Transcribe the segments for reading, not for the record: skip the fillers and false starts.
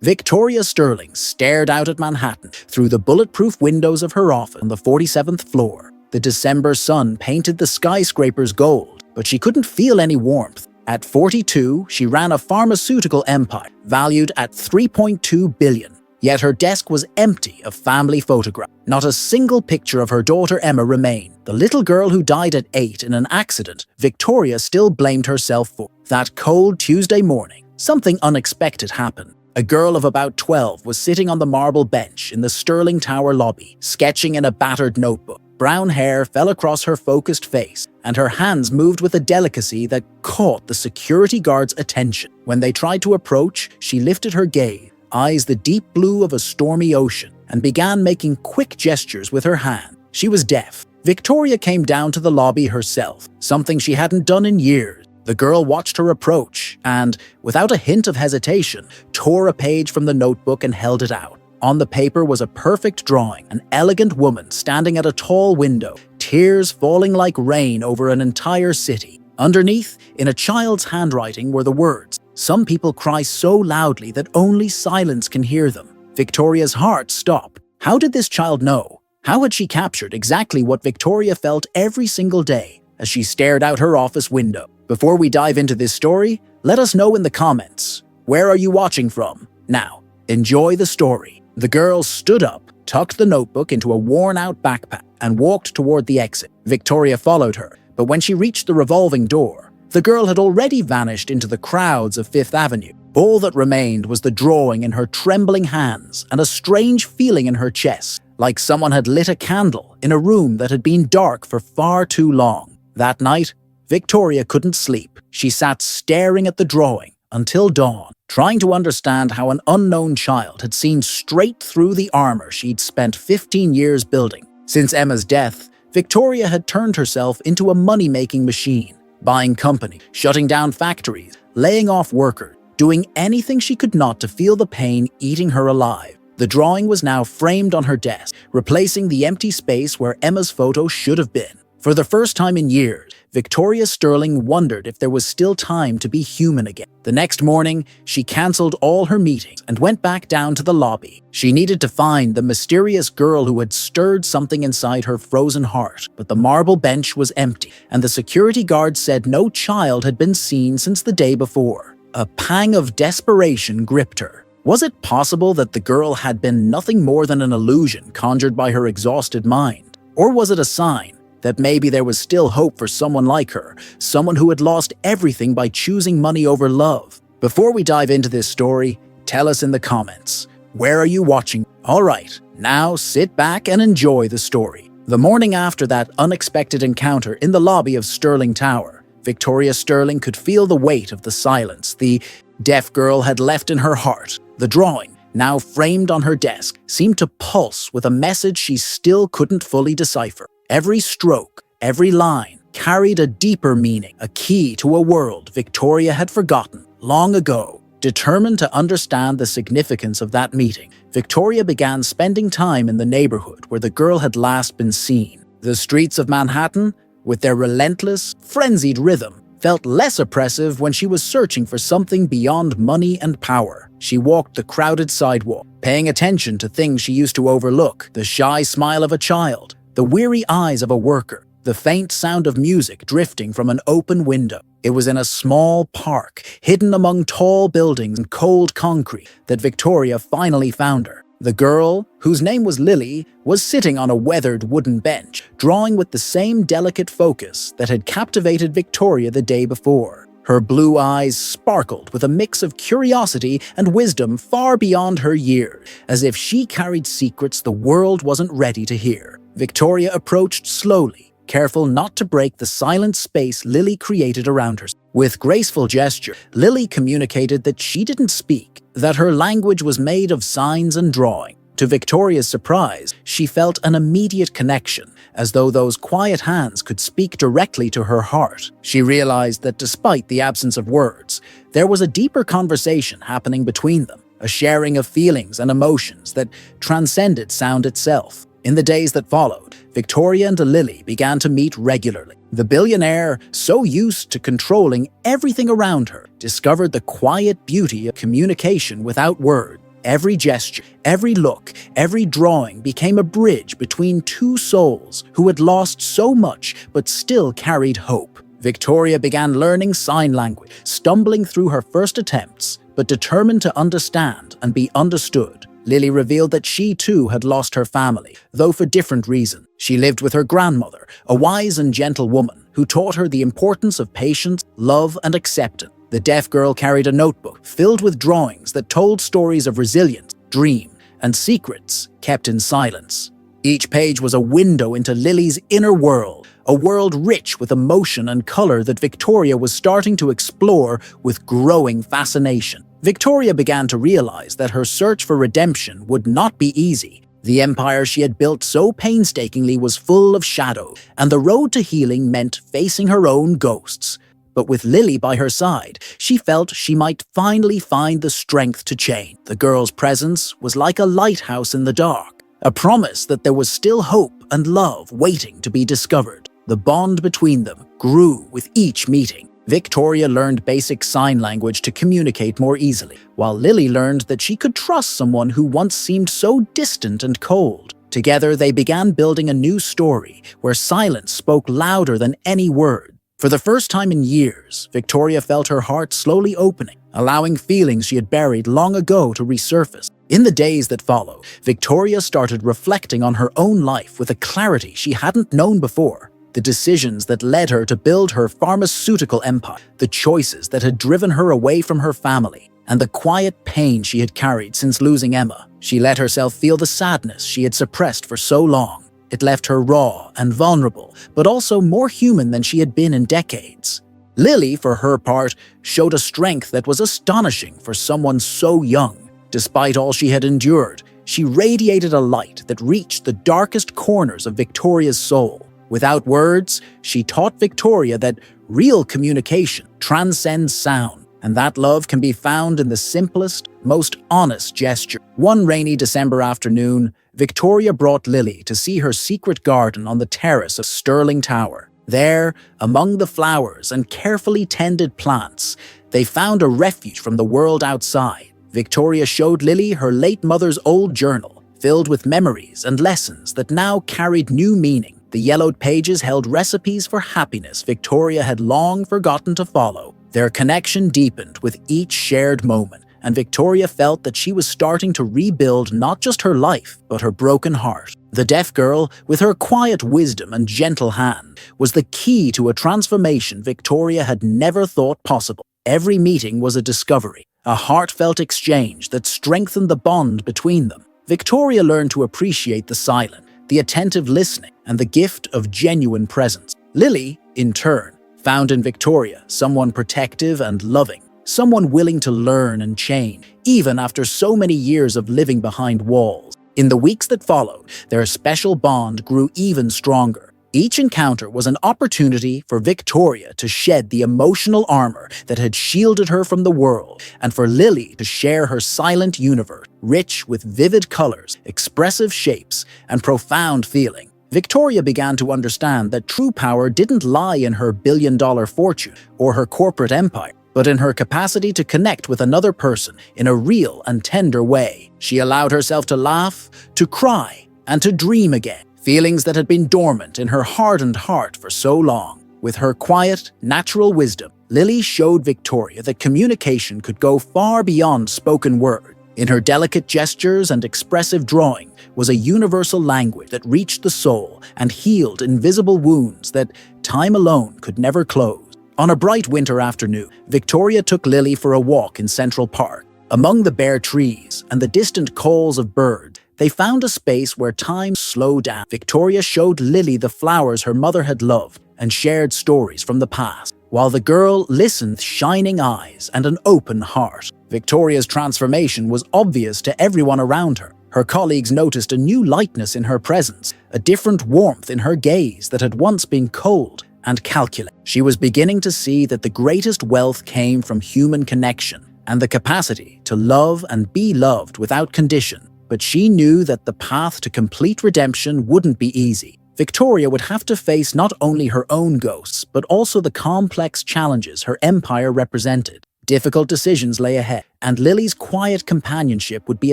Victoria Sterling stared out at Manhattan through the bulletproof windows of her office on the 47th floor. The December sun painted the skyscrapers gold, but she couldn't feel any warmth. At 42, she ran a pharmaceutical empire valued at $3.2 billion. Yet her desk was empty of family photographs. Not a single picture of her daughter Emma remained. The little girl who died at 8 in an accident, Victoria still blamed herself for. That cold Tuesday morning, something unexpected happened. A girl of about 12 was sitting on the marble bench in the Sterling Tower lobby, sketching in a battered notebook. Brown hair fell across her focused face, and her hands moved with a delicacy that caught the security guards' attention. When they tried to approach, she lifted her gaze, eyes the deep blue of a stormy ocean, and began making quick gestures with her hand. She was deaf. Victoria came down to the lobby herself, something she hadn't done in years. The girl watched her approach and, without a hint of hesitation, tore a page from the notebook and held it out. On the paper was a perfect drawing, an elegant woman standing at a tall window, tears falling like rain over an entire city. Underneath, in a child's handwriting, were the words, "Some people cry so loudly that only silence can hear them." Victoria's heart stopped. How did this child know? How had she captured exactly what Victoria felt every single day as she stared out her office window? Before we dive into this story, let us know in the comments, where are you watching from? Now, enjoy the story. The girl stood up, tucked the notebook into a worn-out backpack, and walked toward the exit. Victoria followed her, but when she reached the revolving door, the girl had already vanished into the crowds of Fifth Avenue. All that remained was the drawing in her trembling hands and a strange feeling in her chest, like someone had lit a candle in a room that had been dark for far too long. That night, Victoria couldn't sleep. She sat staring at the drawing until dawn, trying to understand how an unknown child had seen straight through the armor she'd spent 15 years building. Since Emma's death, Victoria had turned herself into a money-making machine, buying companies, shutting down factories, laying off workers, doing anything she could not to feel the pain eating her alive. The drawing was now framed on her desk, replacing the empty space where Emma's photo should have been. For the first time in years, Victoria Sterling wondered if there was still time to be human again. The next morning, she cancelled all her meetings and went back down to the lobby. She needed to find the mysterious girl who had stirred something inside her frozen heart, but the marble bench was empty, and the security guard said no child had been seen since the day before. A pang of desperation gripped her. Was it possible that the girl had been nothing more than an illusion conjured by her exhausted mind? Or was it a sign that maybe there was still hope for someone like her, someone who had lost everything by choosing money over love? Before we dive into this story, tell us in the comments, where are you watching? Alright, now sit back and enjoy the story. The morning after that unexpected encounter in the lobby of Sterling Tower, Victoria Sterling could feel the weight of the silence the deaf girl had left in her heart. The drawing, now framed on her desk, seemed to pulse with a message she still couldn't fully decipher. Every stroke, every line, carried a deeper meaning, a key to a world Victoria had forgotten long ago. Determined to understand the significance of that meeting, Victoria began spending time in the neighborhood where the girl had last been seen. The streets of Manhattan, with their relentless, frenzied rhythm, felt less oppressive when she was searching for something beyond money and power. She walked the crowded sidewalk, paying attention to things she used to overlook: the shy smile of a child, the weary eyes of a worker, the faint sound of music drifting from an open window. It was in a small park, hidden among tall buildings and cold concrete, that Victoria finally found her. The girl, whose name was Lily, was sitting on a weathered wooden bench, drawing with the same delicate focus that had captivated Victoria the day before. Her blue eyes sparkled with a mix of curiosity and wisdom far beyond her years, as if she carried secrets the world wasn't ready to hear. Victoria approached slowly, careful not to break the silent space Lily created around her. With graceful gesture, Lily communicated that she didn't speak, that her language was made of signs and drawing. To Victoria's surprise, she felt an immediate connection, as though those quiet hands could speak directly to her heart. She realized that despite the absence of words, there was a deeper conversation happening between them, a sharing of feelings and emotions that transcended sound itself. In the days that followed, Victoria and Lily began to meet regularly. The billionaire, so used to controlling everything around her, discovered the quiet beauty of communication without words. Every gesture, every look, every drawing became a bridge between two souls who had lost so much but still carried hope. Victoria began learning sign language, stumbling through her first attempts, but determined to understand and be understood. Lily revealed that she too had lost her family, though for different reasons. She lived with her grandmother, a wise and gentle woman who taught her the importance of patience, love, and acceptance. The deaf girl carried a notebook filled with drawings that told stories of resilience, dream, and secrets kept in silence. Each page was a window into Lily's inner world, a world rich with emotion and color that Victoria was starting to explore with growing fascination. Victoria began to realize that her search for redemption would not be easy. The empire she had built so painstakingly was full of shadow, and the road to healing meant facing her own ghosts. But with Lily by her side, she felt she might finally find the strength to change. The girl's presence was like a lighthouse in the dark, a promise that there was still hope and love waiting to be discovered. The bond between them grew with each meeting. Victoria learned basic sign language to communicate more easily, while Lily learned that she could trust someone who once seemed so distant and cold. Together, they began building a new story where silence spoke louder than any word. For the first time in years, Victoria felt her heart slowly opening, allowing feelings she had buried long ago to resurface. In the days that followed, Victoria started reflecting on her own life with a clarity she hadn't known before. The decisions that led her to build her pharmaceutical empire, the choices that had driven her away from her family, and the quiet pain she had carried since losing Emma. She let herself feel the sadness she had suppressed for so long. It left her raw and vulnerable, but also more human than she had been in decades. Lily, for her part, showed a strength that was astonishing for someone so young. Despite all she had endured, she radiated a light that reached the darkest corners of Victoria's soul. Without words, she taught Victoria that real communication transcends sound, and that love can be found in the simplest, most honest gesture. One rainy December afternoon, Victoria brought Lily to see her secret garden on the terrace of Stirling Tower. There, among the flowers and carefully tended plants, they found a refuge from the world outside. Victoria showed Lily her late mother's old journal, filled with memories and lessons that now carried new meaning. The yellowed pages held recipes for happiness Victoria had long forgotten to follow. Their connection deepened with each shared moment, and Victoria felt that she was starting to rebuild not just her life, but her broken heart. The deaf girl, with her quiet wisdom and gentle hand, was the key to a transformation Victoria had never thought possible. Every meeting was a discovery, a heartfelt exchange that strengthened the bond between them. Victoria learned to appreciate the silent, the attentive listening, and the gift of genuine presence. Lily, in turn, found in Victoria someone protective and loving, someone willing to learn and change, even after so many years of living behind walls. In the weeks that followed, their special bond grew even stronger. Each encounter was an opportunity for Victoria to shed the emotional armor that had shielded her from the world, and for Lily to share her silent universe, rich with vivid colors, expressive shapes, and profound feeling. Victoria began to understand that true power didn't lie in her billion-dollar fortune or her corporate empire, but in her capacity to connect with another person in a real and tender way. She allowed herself to laugh, to cry, and to dream again, feelings that had been dormant in her hardened heart for so long. With her quiet, natural wisdom, Lily showed Victoria that communication could go far beyond spoken word. In her delicate gestures and expressive drawing was a universal language that reached the soul and healed invisible wounds that time alone could never close. On a bright winter afternoon, Victoria took Lily for a walk in Central Park. Among the bare trees and the distant calls of birds, they found a space where time slowed down. Victoria showed Lily the flowers her mother had loved and shared stories from the past, while the girl listened with shining eyes and an open heart. Victoria's transformation was obvious to everyone around her. Her colleagues noticed a new lightness in her presence, a different warmth in her gaze that had once been cold and calculated. She was beginning to see that the greatest wealth came from human connection and the capacity to love and be loved without condition. But she knew that the path to complete redemption wouldn't be easy. Victoria would have to face not only her own ghosts, but also the complex challenges her empire represented. Difficult decisions lay ahead, and Lily's quiet companionship would be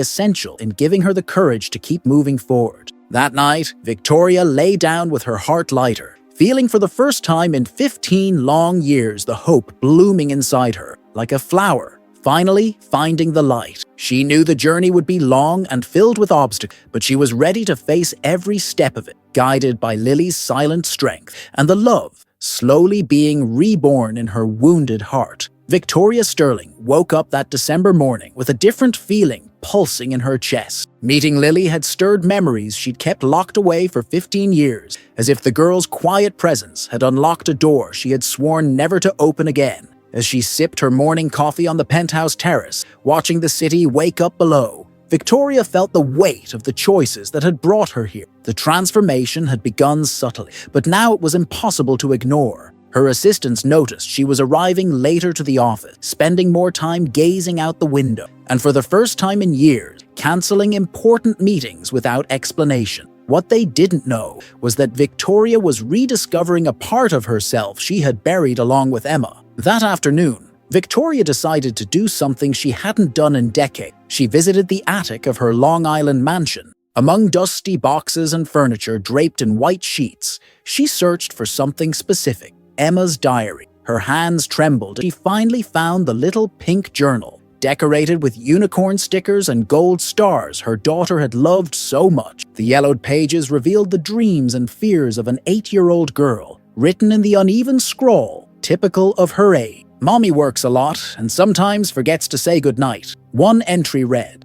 essential in giving her the courage to keep moving forward. That night, Victoria lay down with her heart lighter, feeling for the first time in 15 long years the hope blooming inside her, like a flower, finally finding the light. She knew the journey would be long and filled with obstacles, but she was ready to face every step of it, guided by Lily's silent strength and the love slowly being reborn in her wounded heart. Victoria Sterling woke up that December morning with a different feeling pulsing in her chest. Meeting Lily had stirred memories she'd kept locked away for 15 years, as if the girl's quiet presence had unlocked a door she had sworn never to open again. As she sipped her morning coffee on the penthouse terrace, watching the city wake up below, Victoria felt the weight of the choices that had brought her here. The transformation had begun subtly, but now it was impossible to ignore. Her assistants noticed she was arriving later to the office, spending more time gazing out the window, and for the first time in years, cancelling important meetings without explanation. What they didn't know was that Victoria was rediscovering a part of herself she had buried along with Emma. That afternoon, Victoria decided to do something she hadn't done in decades. She visited the attic of her Long Island mansion. Among dusty boxes and furniture draped in white sheets, she searched for something specific: Emma's diary. Her hands trembled as she finally found the little pink journal, decorated with unicorn stickers and gold stars her daughter had loved so much. The yellowed pages revealed the dreams and fears of an 8-year-old girl, written in the uneven scrawl typical of her age. "Mommy works a lot and sometimes forgets to say goodnight." One entry read,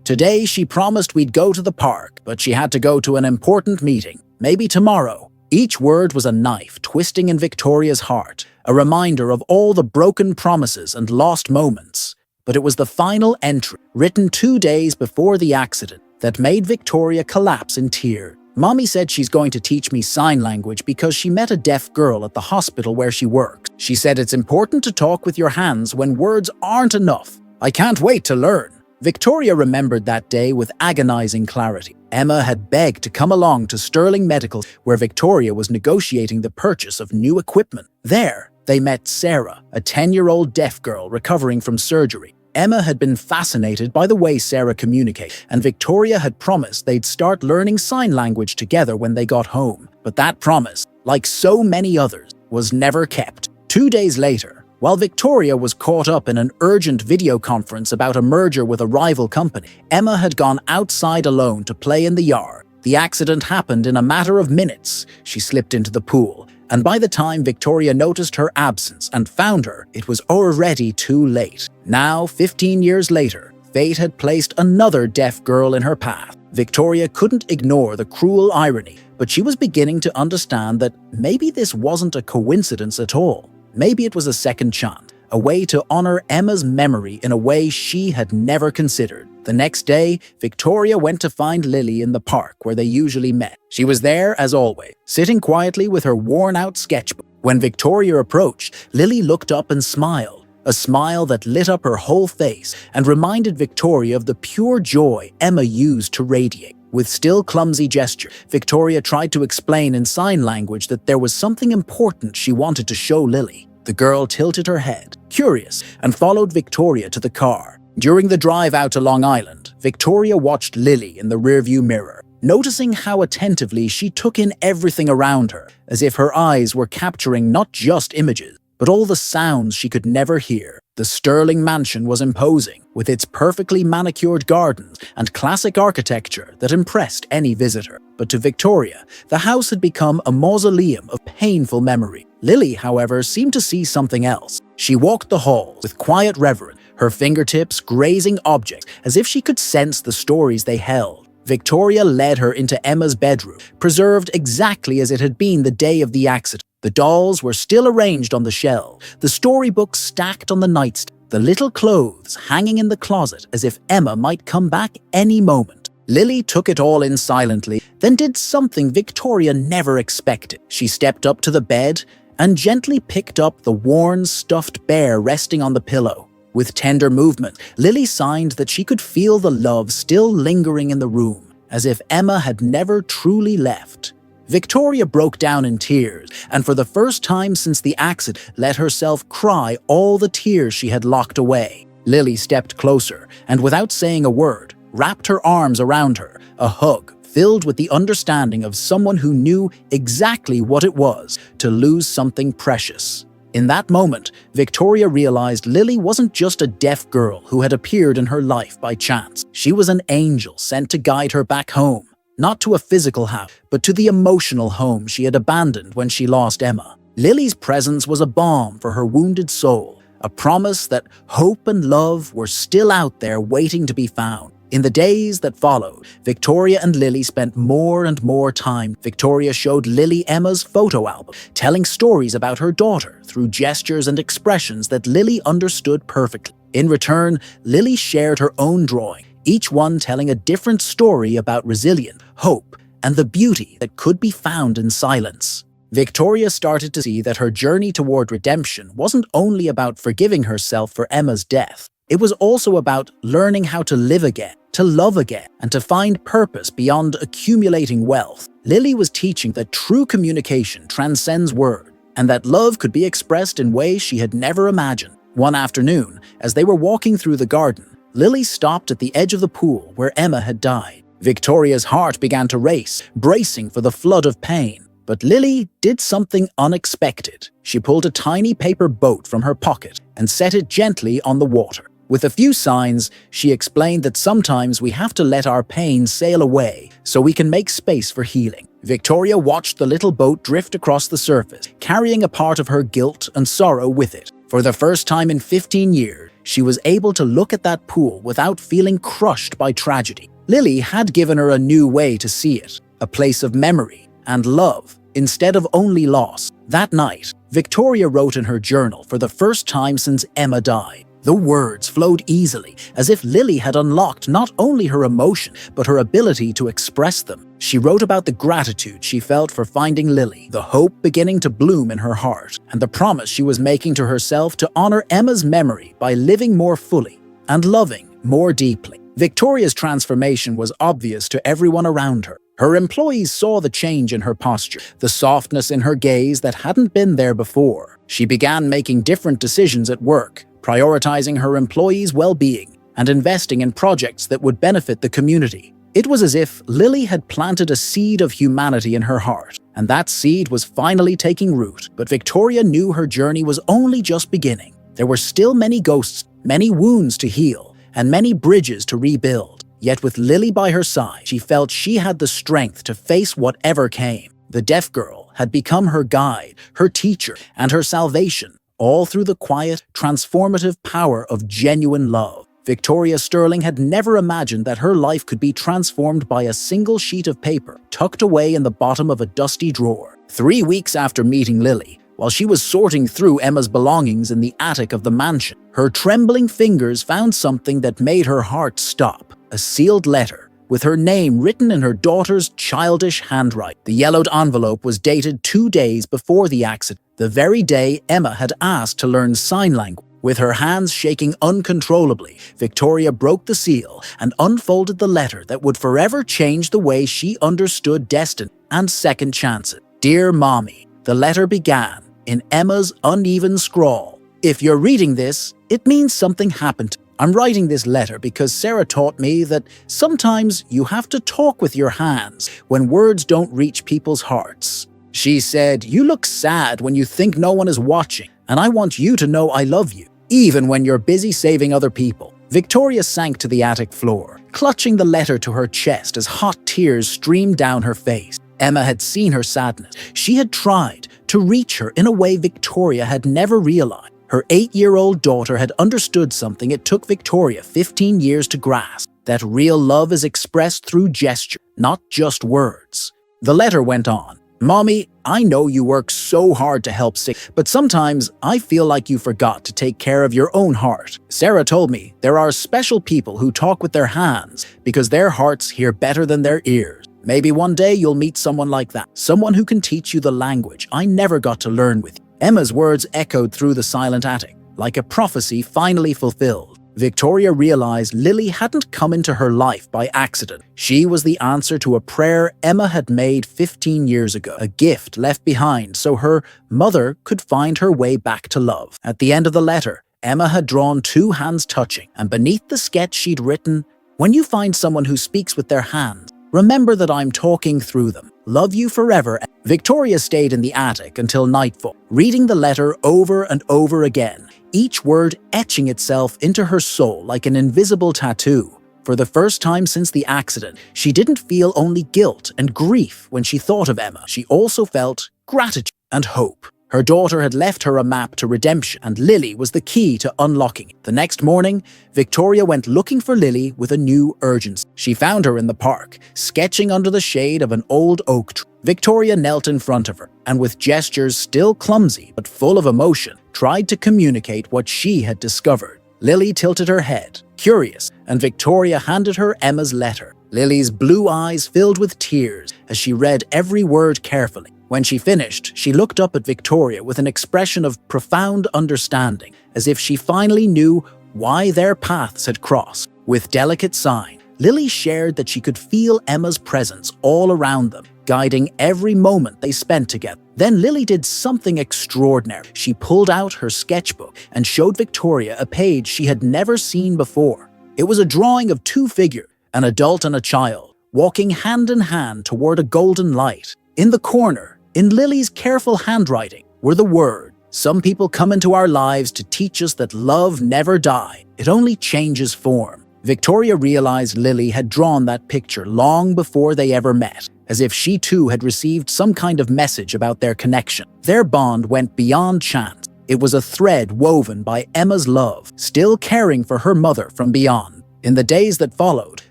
"Today she promised we'd go to the park, but she had to go to an important meeting. Maybe tomorrow." Each word was a knife twisting in Victoria's heart, a reminder of all the broken promises and lost moments. But it was the final entry, written 2 days before the accident, that made Victoria collapse in tears. "Mommy said she's going to teach me sign language because she met a deaf girl at the hospital where she works. She said it's important to talk with your hands when words aren't enough. I can't wait to learn." Victoria remembered that day with agonizing clarity. Emma had begged to come along to Sterling Medical, where Victoria was negotiating the purchase of new equipment. There, they met Sarah, a 10-year-old deaf girl recovering from surgery. Emma had been fascinated by the way Sarah communicated, and Victoria had promised they'd start learning sign language together when they got home. But that promise, like so many others, was never kept. 2 days later, while Victoria was caught up in an urgent video conference about a merger with a rival company, Emma had gone outside alone to play in the yard. The accident happened in a matter of minutes. She slipped into the pool, and by the time Victoria noticed her absence and found her, it was already too late. Now, 15 years later, fate had placed another deaf girl in her path. Victoria couldn't ignore the cruel irony, but she was beginning to understand that maybe this wasn't a coincidence at all. Maybe it was a second chance, a way to honor Emma's memory in a way she had never considered. The next day, Victoria went to find Lily in the park where they usually met. She was there, as always, sitting quietly with her worn-out sketchbook. When Victoria approached, Lily looked up and smiled, a smile that lit up her whole face and reminded Victoria of the pure joy Emma used to radiate. With still clumsy gesture, Victoria tried to explain in sign language that there was something important she wanted to show Lily. The girl tilted her head, curious, and followed Victoria to the car. During the drive out to Long Island, Victoria watched Lily in the rearview mirror, noticing how attentively she took in everything around her, as if her eyes were capturing not just images, but all the sounds she could never hear. The Sterling mansion was imposing, with its perfectly manicured gardens and classic architecture that impressed any visitor. But to Victoria, the house had become a mausoleum of painful memory. Lily, however, seemed to see something else. She walked the halls with quiet reverence, her fingertips grazing objects as if she could sense the stories they held. Victoria led her into Emma's bedroom, preserved exactly as it had been the day of the accident. The dolls were still arranged on the shelves, the storybooks stacked on the nightstand, the little clothes hanging in the closet as if Emma might come back any moment. Lily took it all in silently, then did something Victoria never expected. She stepped up to the bed and gently picked up the worn, stuffed bear resting on the pillow. With tender movement, Lily signed that she could feel the love still lingering in the room, as if Emma had never truly left. Victoria broke down in tears, and for the first time since the accident, let herself cry all the tears she had locked away. Lily stepped closer, and without saying a word, wrapped her arms around her, a hug filled with the understanding of someone who knew exactly what it was to lose something precious. In that moment, Victoria realized Lily wasn't just a deaf girl who had appeared in her life by chance. She was an angel sent to guide her back home, not to a physical house, but to the emotional home she had abandoned when she lost Emma. Lily's presence was a balm for her wounded soul, a promise that hope and love were still out there waiting to be found. In the days that followed, Victoria and Lily spent more and more time. Victoria showed Lily Emma's photo album, telling stories about her daughter through gestures and expressions that Lily understood perfectly. In return, Lily shared her own drawing, each one telling a different story about resilience, hope, and the beauty that could be found in silence. Victoria started to see that her journey toward redemption wasn't only about forgiving herself for Emma's death. It was also about learning how to live again, to love again, and to find purpose beyond accumulating wealth. Lily was teaching that true communication transcends words, and that love could be expressed in ways she had never imagined. One afternoon, as they were walking through the garden, Lily stopped at the edge of the pool where Emma had died. Victoria's heart began to race, bracing for the flood of pain. But Lily did something unexpected. She pulled a tiny paper boat from her pocket and set it gently on the water. With a few signs, she explained that sometimes we have to let our pain sail away so we can make space for healing. Victoria watched the little boat drift across the surface, carrying a part of her guilt and sorrow with it. For the first time in 15 years, she was able to look at that pool without feeling crushed by tragedy. Lily had given her a new way to see it, a place of memory and love instead of only loss. That night, Victoria wrote in her journal for the first time since Emma died. The words flowed easily, as if Lily had unlocked not only her emotion, but her ability to express them. She wrote about the gratitude she felt for finding Lily, the hope beginning to bloom in her heart, and the promise she was making to herself to honor Emma's memory by living more fully and loving more deeply. Victoria's transformation was obvious to everyone around her. Her employees saw the change in her posture, the softness in her gaze that hadn't been there before. She began making different decisions at work, prioritizing her employees' well-being and investing in projects that would benefit the community. It was as if Lily had planted a seed of humanity in her heart, and that seed was finally taking root. But Victoria knew her journey was only just beginning. There were still many ghosts, many wounds to heal, and many bridges to rebuild. Yet with Lily by her side, she felt she had the strength to face whatever came. The deaf girl had become her guide, her teacher, and her salvation, all through the quiet, transformative power of genuine love. Victoria Sterling had never imagined that her life could be transformed by a single sheet of paper tucked away in the bottom of a dusty drawer. 3 weeks after meeting Lily, while she was sorting through Emma's belongings in the attic of the mansion, her trembling fingers found something that made her heart stop. A sealed letter, with her name written in her daughter's childish handwriting. The yellowed envelope was dated 2 days before the accident, the very day Emma had asked to learn sign language. With her hands shaking uncontrollably, Victoria broke the seal and unfolded the letter that would forever change the way she understood destiny and second chances. Dear Mommy, the letter began in Emma's uneven scrawl. If you're reading this, it means something happened to me. I'm writing this letter because Sarah taught me that sometimes you have to talk with your hands when words don't reach people's hearts. She said, "You look sad when you think no one is watching, and I want you to know I love you, even when you're busy saving other people." Victoria sank to the attic floor, clutching the letter to her chest as hot tears streamed down her face. Emma had seen her sadness. She had tried to reach her in a way Victoria had never realized. Her 8-year-old daughter had understood something it took Victoria 15 years to grasp, that real love is expressed through gesture, not just words. The letter went on. "Mommy, I know you work so hard to help sick, but sometimes I feel like you forgot to take care of your own heart. Sarah told me there are special people who talk with their hands because their hearts hear better than their ears. Maybe one day you'll meet someone like that, someone who can teach you the language I never got to learn with you." Emma's words echoed through the silent attic, like a prophecy finally fulfilled. Victoria realized Lily hadn't come into her life by accident. She was the answer to a prayer Emma had made 15 years ago, a gift left behind so her mother could find her way back to love. At the end of the letter, Emma had drawn two hands touching, and beneath the sketch she'd written, "When you find someone who speaks with their hands, remember that I'm talking through them. Love you forever." Victoria stayed in the attic until nightfall, reading the letter over and over again, each word etching itself into her soul like an invisible tattoo. For the first time since the accident, she didn't feel only guilt and grief when she thought of Emma. She also felt gratitude and hope. Her daughter had left her a map to redemption, and Lily was the key to unlocking it. The next morning, Victoria went looking for Lily with a new urgency. She found her in the park, sketching under the shade of an old oak tree. Victoria knelt in front of her, and with gestures still clumsy but full of emotion, tried to communicate what she had discovered. Lily tilted her head, curious, and Victoria handed her Emma's letter. Lily's blue eyes filled with tears as she read every word carefully. When she finished, she looked up at Victoria with an expression of profound understanding, as if she finally knew why their paths had crossed. With delicate sigh, Lily shared that she could feel Emma's presence all around them, guiding every moment they spent together. Then Lily did something extraordinary. She pulled out her sketchbook and showed Victoria a page she had never seen before. It was a drawing of two figures, an adult and a child, walking hand in hand toward a golden light. In the corner, in Lily's careful handwriting, were the words, "Some people come into our lives to teach us that love never dies. It only changes form." Victoria realized Lily had drawn that picture long before they ever met, as if she too had received some kind of message about their connection. Their bond went beyond chance. It was a thread woven by Emma's love, still caring for her mother from beyond. In the days that followed,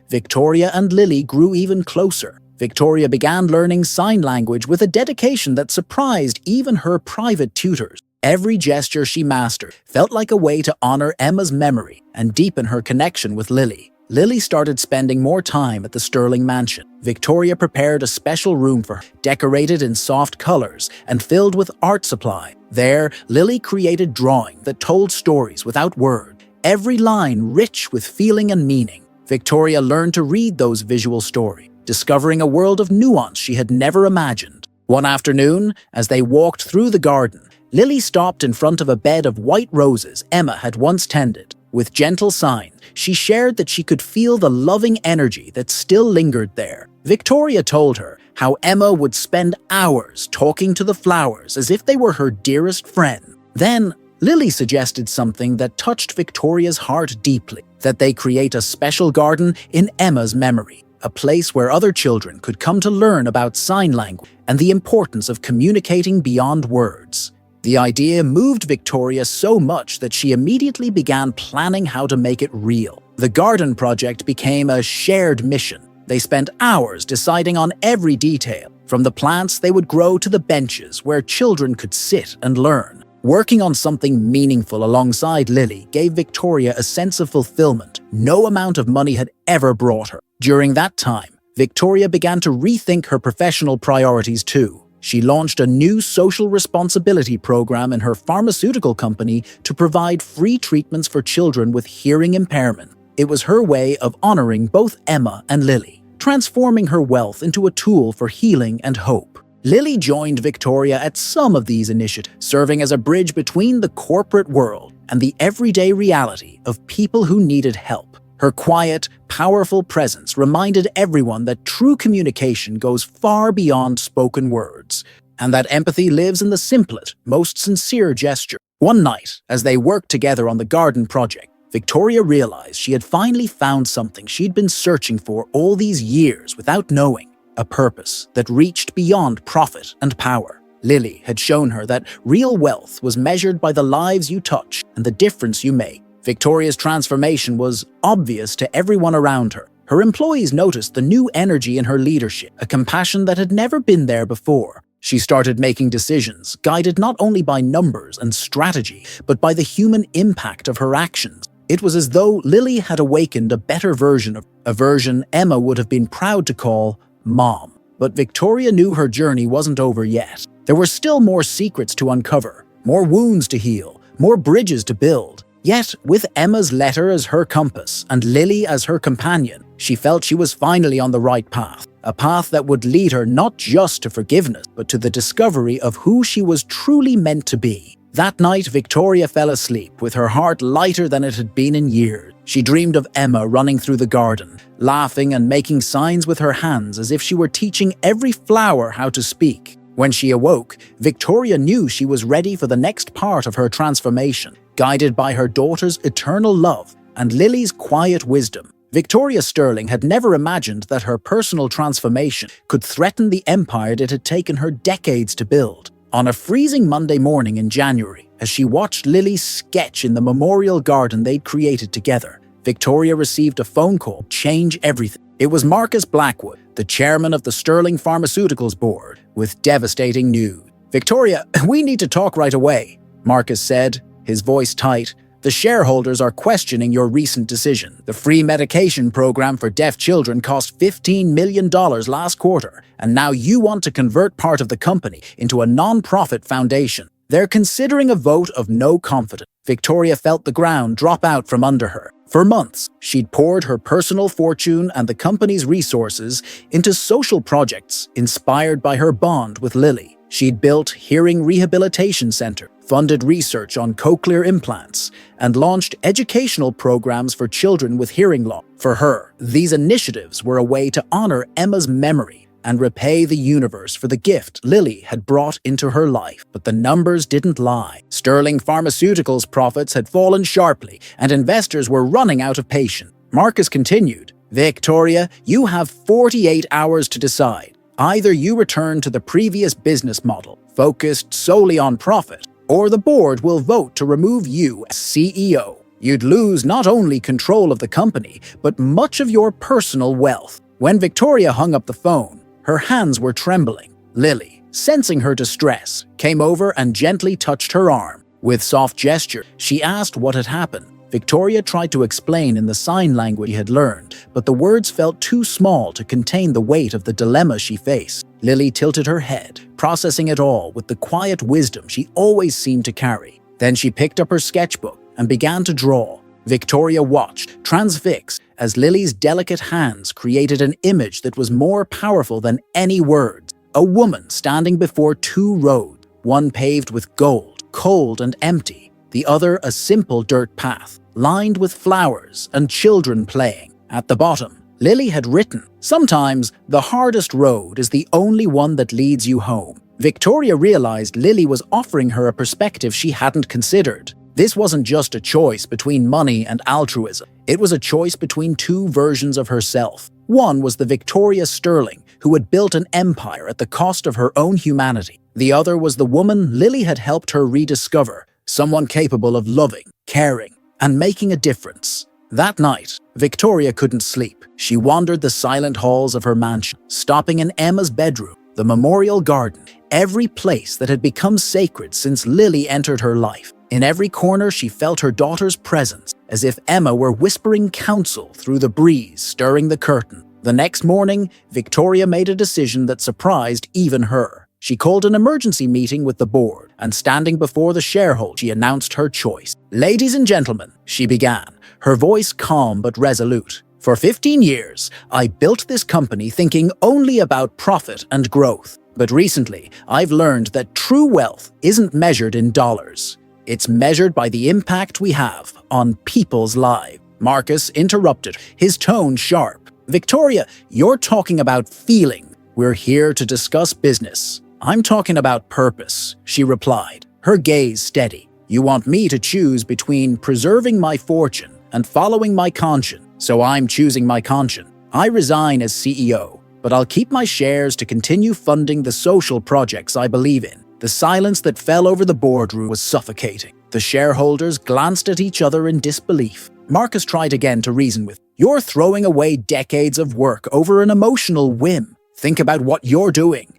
Victoria and Lily grew even closer. Victoria began learning sign language with a dedication that surprised even her private tutors. Every gesture she mastered felt like a way to honor Emma's memory and deepen her connection with Lily. Lily started spending more time at the Sterling mansion. Victoria prepared a special room for her, decorated in soft colors and filled with art supply. There, Lily created drawings that told stories without words, every line rich with feeling and meaning. Victoria learned to read those visual stories, discovering a world of nuance she had never imagined. One afternoon, as they walked through the garden, Lily stopped in front of a bed of white roses Emma had once tended. With gentle sign, she shared that she could feel the loving energy that still lingered there. Victoria told her how Emma would spend hours talking to the flowers as if they were her dearest friend. Then, Lily suggested something that touched Victoria's heart deeply, that they create a special garden in Emma's memory, a place where other children could come to learn about sign language and the importance of communicating beyond words. The idea moved Victoria so much that she immediately began planning how to make it real. The garden project became a shared mission. They spent hours deciding on every detail, from the plants they would grow to the benches where children could sit and learn. Working on something meaningful alongside Lily gave Victoria a sense of fulfillment no amount of money had ever brought her. During that time, Victoria began to rethink her professional priorities too. She launched a new social responsibility program in her pharmaceutical company to provide free treatments for children with hearing impairment. It was her way of honoring both Emma and Lily, transforming her wealth into a tool for healing and hope. Lily joined Victoria at some of these initiatives, serving as a bridge between the corporate world and the everyday reality of people who needed help. Her quiet, powerful presence reminded everyone that true communication goes far beyond spoken words, and that empathy lives in the simplest, most sincere gesture. One night, as they worked together on the garden project, Victoria realized she had finally found something she'd been searching for all these years without knowing, a purpose that reached beyond profit and power. Lily had shown her that real wealth was measured by the lives you touch and the difference you make. Victoria's transformation was obvious to everyone around her. Her employees noticed the new energy in her leadership, a compassion that had never been there before. She started making decisions, guided not only by numbers and strategy, but by the human impact of her actions. It was as though Lily had awakened a better version of a version Emma would have been proud to call Mom. But Victoria knew her journey wasn't over yet. There were still more secrets to uncover, more wounds to heal, more bridges to build. Yet, with Emma's letter as her compass and Lily as her companion, she felt she was finally on the right path. A path that would lead her not just to forgiveness, but to the discovery of who she was truly meant to be. That night, Victoria fell asleep with her heart lighter than it had been in years. She dreamed of Emma running through the garden, laughing and making signs with her hands as if she were teaching every flower how to speak. When she awoke, Victoria knew she was ready for the next part of her transformation, guided by her daughter's eternal love and Lily's quiet wisdom. Victoria Sterling had never imagined that her personal transformation could threaten the empire it had taken her decades to build. On a freezing Monday morning in January, as she watched Lily sketch in the memorial garden they'd created together, Victoria received a phone call to change everything. It was Marcus Blackwood, the chairman of the Sterling Pharmaceuticals board, with devastating news. "Victoria, we need to talk right away," Marcus said, his voice tight. "The shareholders are questioning your recent decision. The free medication program for deaf children cost $15 million last quarter, and now you want to convert part of the company into a non-profit foundation. They're considering a vote of no confidence." Victoria felt the ground drop out from under her. For months, she'd poured her personal fortune and the company's resources into social projects inspired by her bond with Lily. She'd built hearing rehabilitation center, funded research on cochlear implants, and launched educational programs for children with hearing loss. For her, these initiatives were a way to honor Emma's memory and repay the universe for the gift Lily had brought into her life. But the numbers didn't lie. Sterling Pharmaceuticals' profits had fallen sharply, and investors were running out of patience. Marcus continued, "Victoria, you have 48 hours to decide. Either you return to the previous business model, focused solely on profit, or the board will vote to remove you as CEO. You'd lose not only control of the company, but much of your personal wealth." When Victoria hung up the phone, her hands were trembling. Lily, sensing her distress, came over and gently touched her arm. With soft gesture, she asked what had happened. Victoria tried to explain in the sign language she had learned, but the words felt too small to contain the weight of the dilemma she faced. Lily tilted her head, processing it all with the quiet wisdom she always seemed to carry. Then she picked up her sketchbook and began to draw. Victoria watched, transfixed, as Lily's delicate hands created an image that was more powerful than any words. A woman standing before two roads, one paved with gold, cold and empty, the other a simple dirt path, lined with flowers and children playing. At the bottom, Lily had written, "Sometimes the hardest road is the only one that leads you home." Victoria realized Lily was offering her a perspective she hadn't considered. This wasn't just a choice between money and altruism. It was a choice between two versions of herself. One was the Victoria Sterling, who had built an empire at the cost of her own humanity. The other was the woman Lily had helped her rediscover, someone capable of loving, caring, and making a difference. That night, Victoria couldn't sleep. She wandered the silent halls of her mansion, stopping in Emma's bedroom, the memorial garden, every place that had become sacred since Lily entered her life. In every corner, she felt her daughter's presence, as if Emma were whispering counsel through the breeze, stirring the curtain. The next morning, Victoria made a decision that surprised even her. She called an emergency meeting with the board, and standing before the shareholders, she announced her choice. "Ladies and gentlemen," she began, her voice calm but resolute. "For 15 years, I built this company thinking only about profit and growth. But recently, I've learned that true wealth isn't measured in dollars. It's measured by the impact we have on people's lives." Marcus interrupted, his tone sharp. "Victoria, you're talking about feeling. We're here to discuss business. I'm talking about purpose," she replied, her gaze steady. "You want me to choose between preserving my fortune and following my conscience, so I'm choosing my conscience. I resign as CEO, but I'll keep my shares to continue funding the social projects I believe in." The silence that fell over the boardroom was suffocating. The shareholders glanced at each other in disbelief. Marcus tried again to reason with, "You're throwing away decades of work over an emotional whim. Think about what you're doing."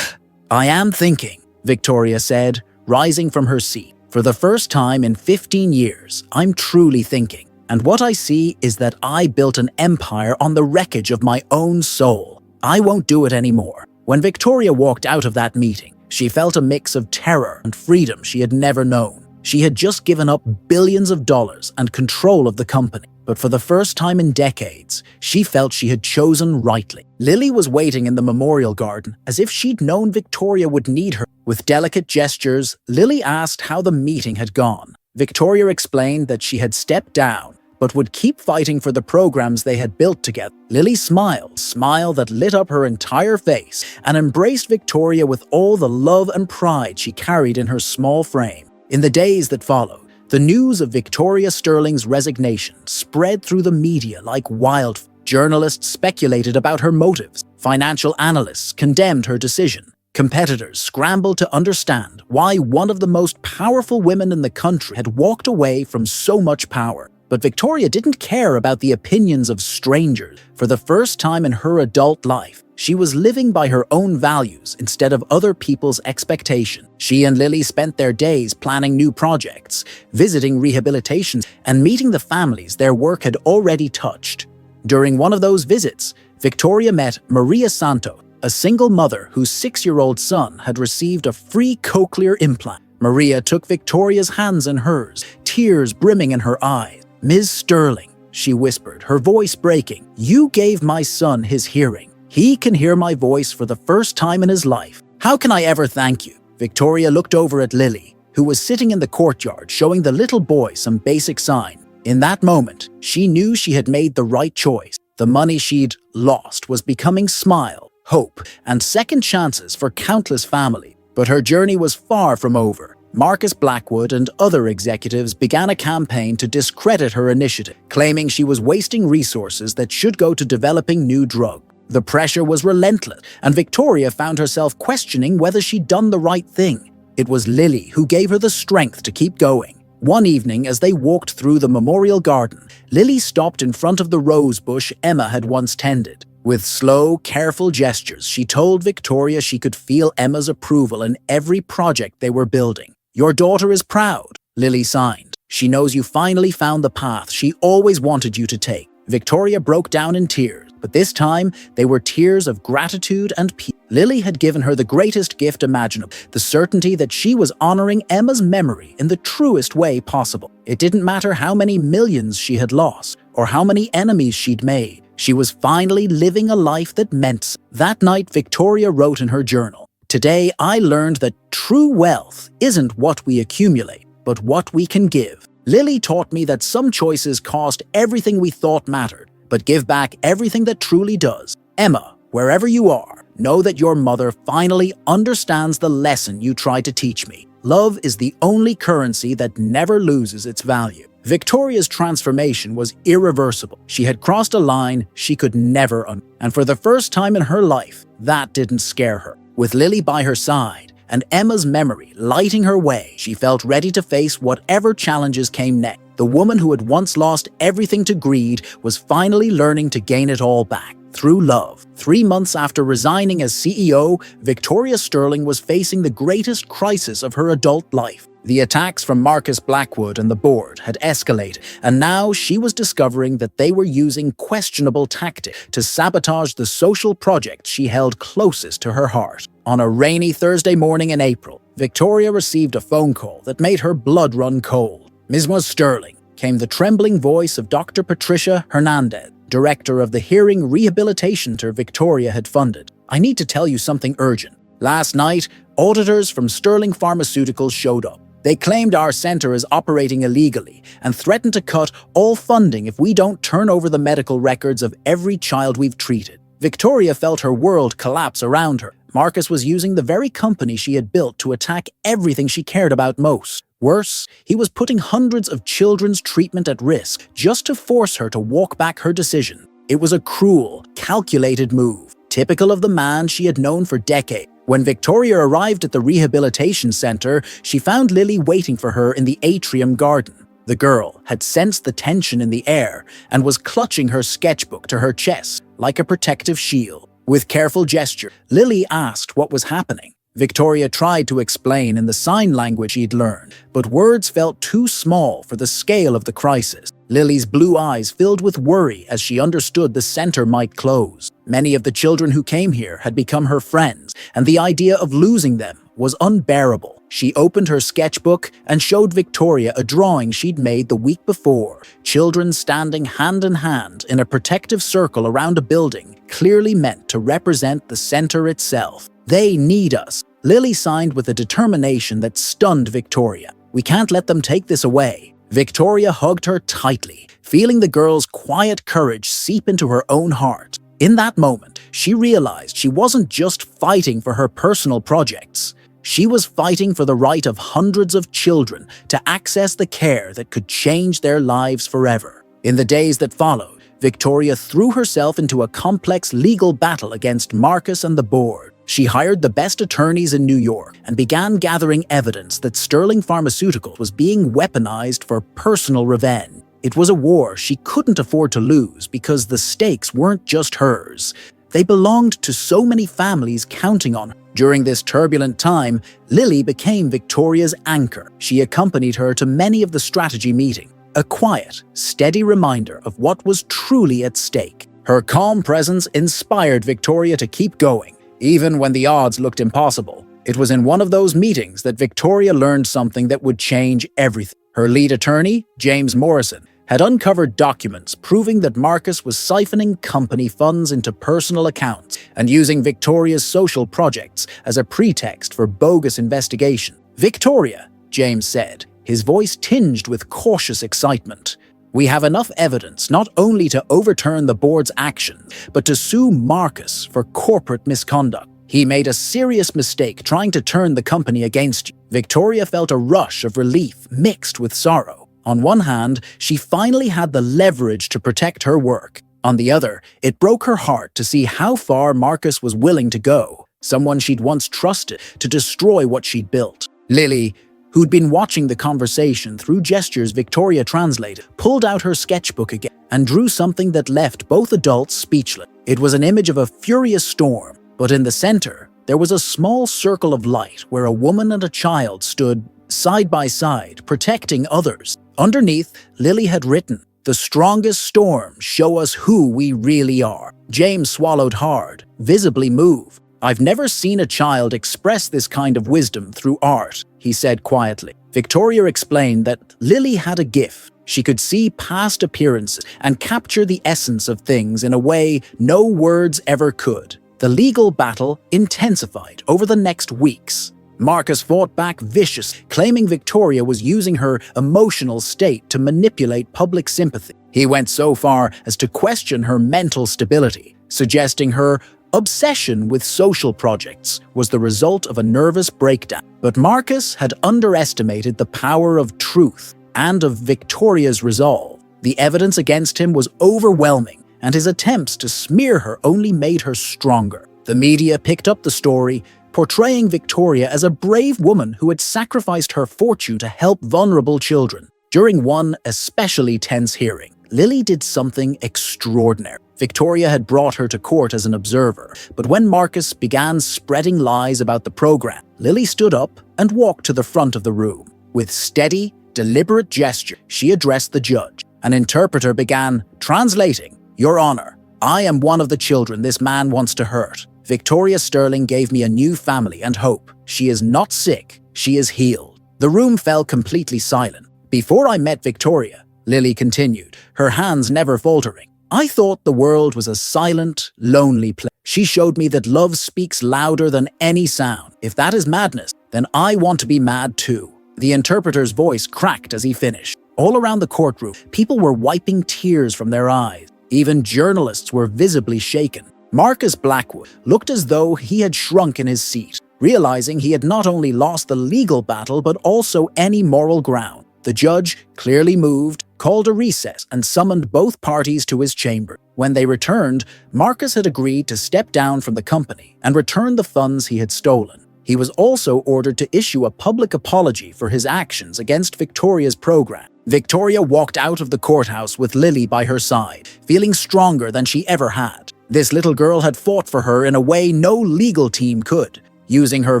"I am thinking," Victoria said, rising from her seat. "For the first time in 15 years, I'm truly thinking. And what I see is that I built an empire on the wreckage of my own soul. I won't do it anymore." When Victoria walked out of that meeting, she felt a mix of terror and freedom she had never known. She had just given up billions of dollars and control of the company, but for the first time in decades, she felt she had chosen rightly. Lily was waiting in the memorial garden as if she'd known Victoria would need her. With delicate gestures, Lily asked how the meeting had gone. Victoria explained that she had stepped down, but would keep fighting for the programs they had built together. Lily smiled, a smile that lit up her entire face, and embraced Victoria with all the love and pride she carried in her small frame. In the days that followed, the news of Victoria Sterling's resignation spread through the media like wildfire. Journalists speculated about her motives. Financial analysts condemned her decision. Competitors scrambled to understand why one of the most powerful women in the country had walked away from so much power. But Victoria didn't care about the opinions of strangers. For the first time in her adult life, she was living by her own values instead of other people's expectations. She and Lily spent their days planning new projects, visiting rehabilitations, and meeting the families their work had already touched. During one of those visits, Victoria met Maria Santos, a single mother whose 6-year-old son had received a free cochlear implant. Maria took Victoria's hands in hers, tears brimming in her eyes. "Ms. Sterling," she whispered, her voice breaking, "you gave my son his hearing. He can hear my voice for the first time in his life. How can I ever thank you?" Victoria looked over at Lily, who was sitting in the courtyard showing the little boy some basic sign. In that moment, she knew she had made the right choice. The money she'd lost was becoming smile, hope, and second chances for countless families. But her journey was far from over. Marcus Blackwood and other executives began a campaign to discredit her initiative, claiming she was wasting resources that should go to developing new drugs. The pressure was relentless, and Victoria found herself questioning whether she'd done the right thing. It was Lily who gave her the strength to keep going. One evening, as they walked through the memorial garden, Lily stopped in front of the rose bush Emma had once tended. With slow, careful gestures, she told Victoria she could feel Emma's approval in every project they were building. "Your daughter is proud," Lily signed. "She knows you finally found the path she always wanted you to take." Victoria broke down in tears, but this time they were tears of gratitude and peace. Lily had given her the greatest gift imaginable, the certainty that she was honoring Emma's memory in the truest way possible. It didn't matter how many millions she had lost, or how many enemies she'd made. She was finally living a life that meant something. That night, Victoria wrote in her journal, "Today I learned that true wealth isn't what we accumulate, but what we can give. Lily taught me that some choices cost everything we thought mattered, but give back everything that truly does. Emma, wherever you are, know that your mother finally understands the lesson you tried to teach me. Love is the only currency that never loses its value." Victoria's transformation was irreversible. She had crossed a line she could never undo, and for the first time in her life, that didn't scare her. With Lily by her side and Emma's memory lighting her way, she felt ready to face whatever challenges came next. The woman who had once lost everything to greed was finally learning to gain it all back through love. 3 months after resigning as CEO, Victoria Sterling was facing the greatest crisis of her adult life. The attacks from Marcus Blackwood and the board had escalated, and now she was discovering that they were using questionable tactics to sabotage the social project she held closest to her heart. On a rainy Thursday morning in April, Victoria received a phone call that made her blood run cold. "Ms. Sterling," came the trembling voice of Dr. Patricia Hernandez, director of the hearing rehabilitation center Victoria had funded. "I need to tell you something urgent. Last night, auditors from Sterling Pharmaceuticals showed up. They claimed our center is operating illegally and threatened to cut all funding if we don't turn over the medical records of every child we've treated." Victoria felt her world collapse around her. Marcus was using the very company she had built to attack everything she cared about most. Worse, he was putting hundreds of children's treatment at risk just to force her to walk back her decision. It was a cruel, calculated move, typical of the man she had known for decades. When Victoria arrived at the rehabilitation center, she found Lily waiting for her in the atrium garden. The girl had sensed the tension in the air and was clutching her sketchbook to her chest like a protective shield. With careful gesture, Lily asked what was happening. Victoria tried to explain in the sign language she'd learned, but words felt too small for the scale of the crisis. Lily's blue eyes filled with worry as she understood the center might close. Many of the children who came here had become her friends, and the idea of losing them was unbearable. She opened her sketchbook and showed Victoria a drawing she'd made the week before. Children standing hand in hand in a protective circle around a building, clearly meant to represent the center itself. They need us. Lily signed with a determination that stunned Victoria. We can't let them take this away. Victoria hugged her tightly, feeling the girl's quiet courage seep into her own heart. In that moment, she realized she wasn't just fighting for her personal projects. She was fighting for the right of hundreds of children to access the care that could change their lives forever. In the days that followed, Victoria threw herself into a complex legal battle against Marcus and the board. She hired the best attorneys in New York and began gathering evidence that Sterling Pharmaceuticals was being weaponized for personal revenge. It was a war she couldn't afford to lose because the stakes weren't just hers. They belonged to so many families counting on her. During this turbulent time, Lily became Victoria's anchor. She accompanied her to many of the strategy meetings, a quiet, steady reminder of what was truly at stake. Her calm presence inspired Victoria to keep going, even when the odds looked impossible. It was in one of those meetings that Victoria learned something that would change everything. Her lead attorney, James Morrison, had uncovered documents proving that Marcus was siphoning company funds into personal accounts and using Victoria's social projects as a pretext for bogus investigation. "Victoria," James said, his voice tinged with cautious excitement, "we have enough evidence not only to overturn the board's actions, but to sue Marcus for corporate misconduct. He made a serious mistake trying to turn the company against you." Victoria felt a rush of relief mixed with sorrow. On one hand, she finally had the leverage to protect her work. On the other, it broke her heart to see how far Marcus was willing to go, someone she'd once trusted to destroy what she'd built. Lily, who'd been watching the conversation through gestures Victoria translated, pulled out her sketchbook again and drew something that left both adults speechless. It was an image of a furious storm, but in the center, there was a small circle of light where a woman and a child stood side by side, protecting others. Underneath, Lily had written, "The strongest storms show us who we really are." James swallowed hard, visibly moved. "I've never seen a child express this kind of wisdom through art," he said quietly. Victoria explained that Lily had a gift. She could see past appearances and capture the essence of things in a way no words ever could. The legal battle intensified over the next weeks. Marcus fought back viciously, claiming Victoria was using her emotional state to manipulate public sympathy. He went so far as to question her mental stability, suggesting her obsession with social projects was the result of a nervous breakdown. But Marcus had underestimated the power of truth and of Victoria's resolve. The evidence against him was overwhelming, and his attempts to smear her only made her stronger. The media picked up the story, portraying Victoria as a brave woman who had sacrificed her fortune to help vulnerable children. During one especially tense hearing, Lily did something extraordinary. Victoria had brought her to court as an observer, but when Marcus began spreading lies about the program, Lily stood up and walked to the front of the room. With steady, deliberate gesture, she addressed the judge. An interpreter began translating, "Your Honor, I am one of the children this man wants to hurt. Victoria Sterling gave me a new family and hope. She is not sick, she is healed." The room fell completely silent. "Before I met Victoria," Lily continued, her hands never faltering, "I thought the world was a silent, lonely place. She showed me that love speaks louder than any sound. If that is madness, then I want to be mad too." The interpreter's voice cracked as he finished. All around the courtroom, people were wiping tears from their eyes. Even journalists were visibly shaken. Marcus Blackwood looked as though he had shrunk in his seat, realizing he had not only lost the legal battle but also any moral ground. The judge, clearly moved, called a recess and summoned both parties to his chamber. When they returned, Marcus had agreed to step down from the company and return the funds he had stolen. He was also ordered to issue a public apology for his actions against Victoria's program. Victoria walked out of the courthouse with Lily by her side, feeling stronger than she ever had. This little girl had fought for her in a way no legal team could, using her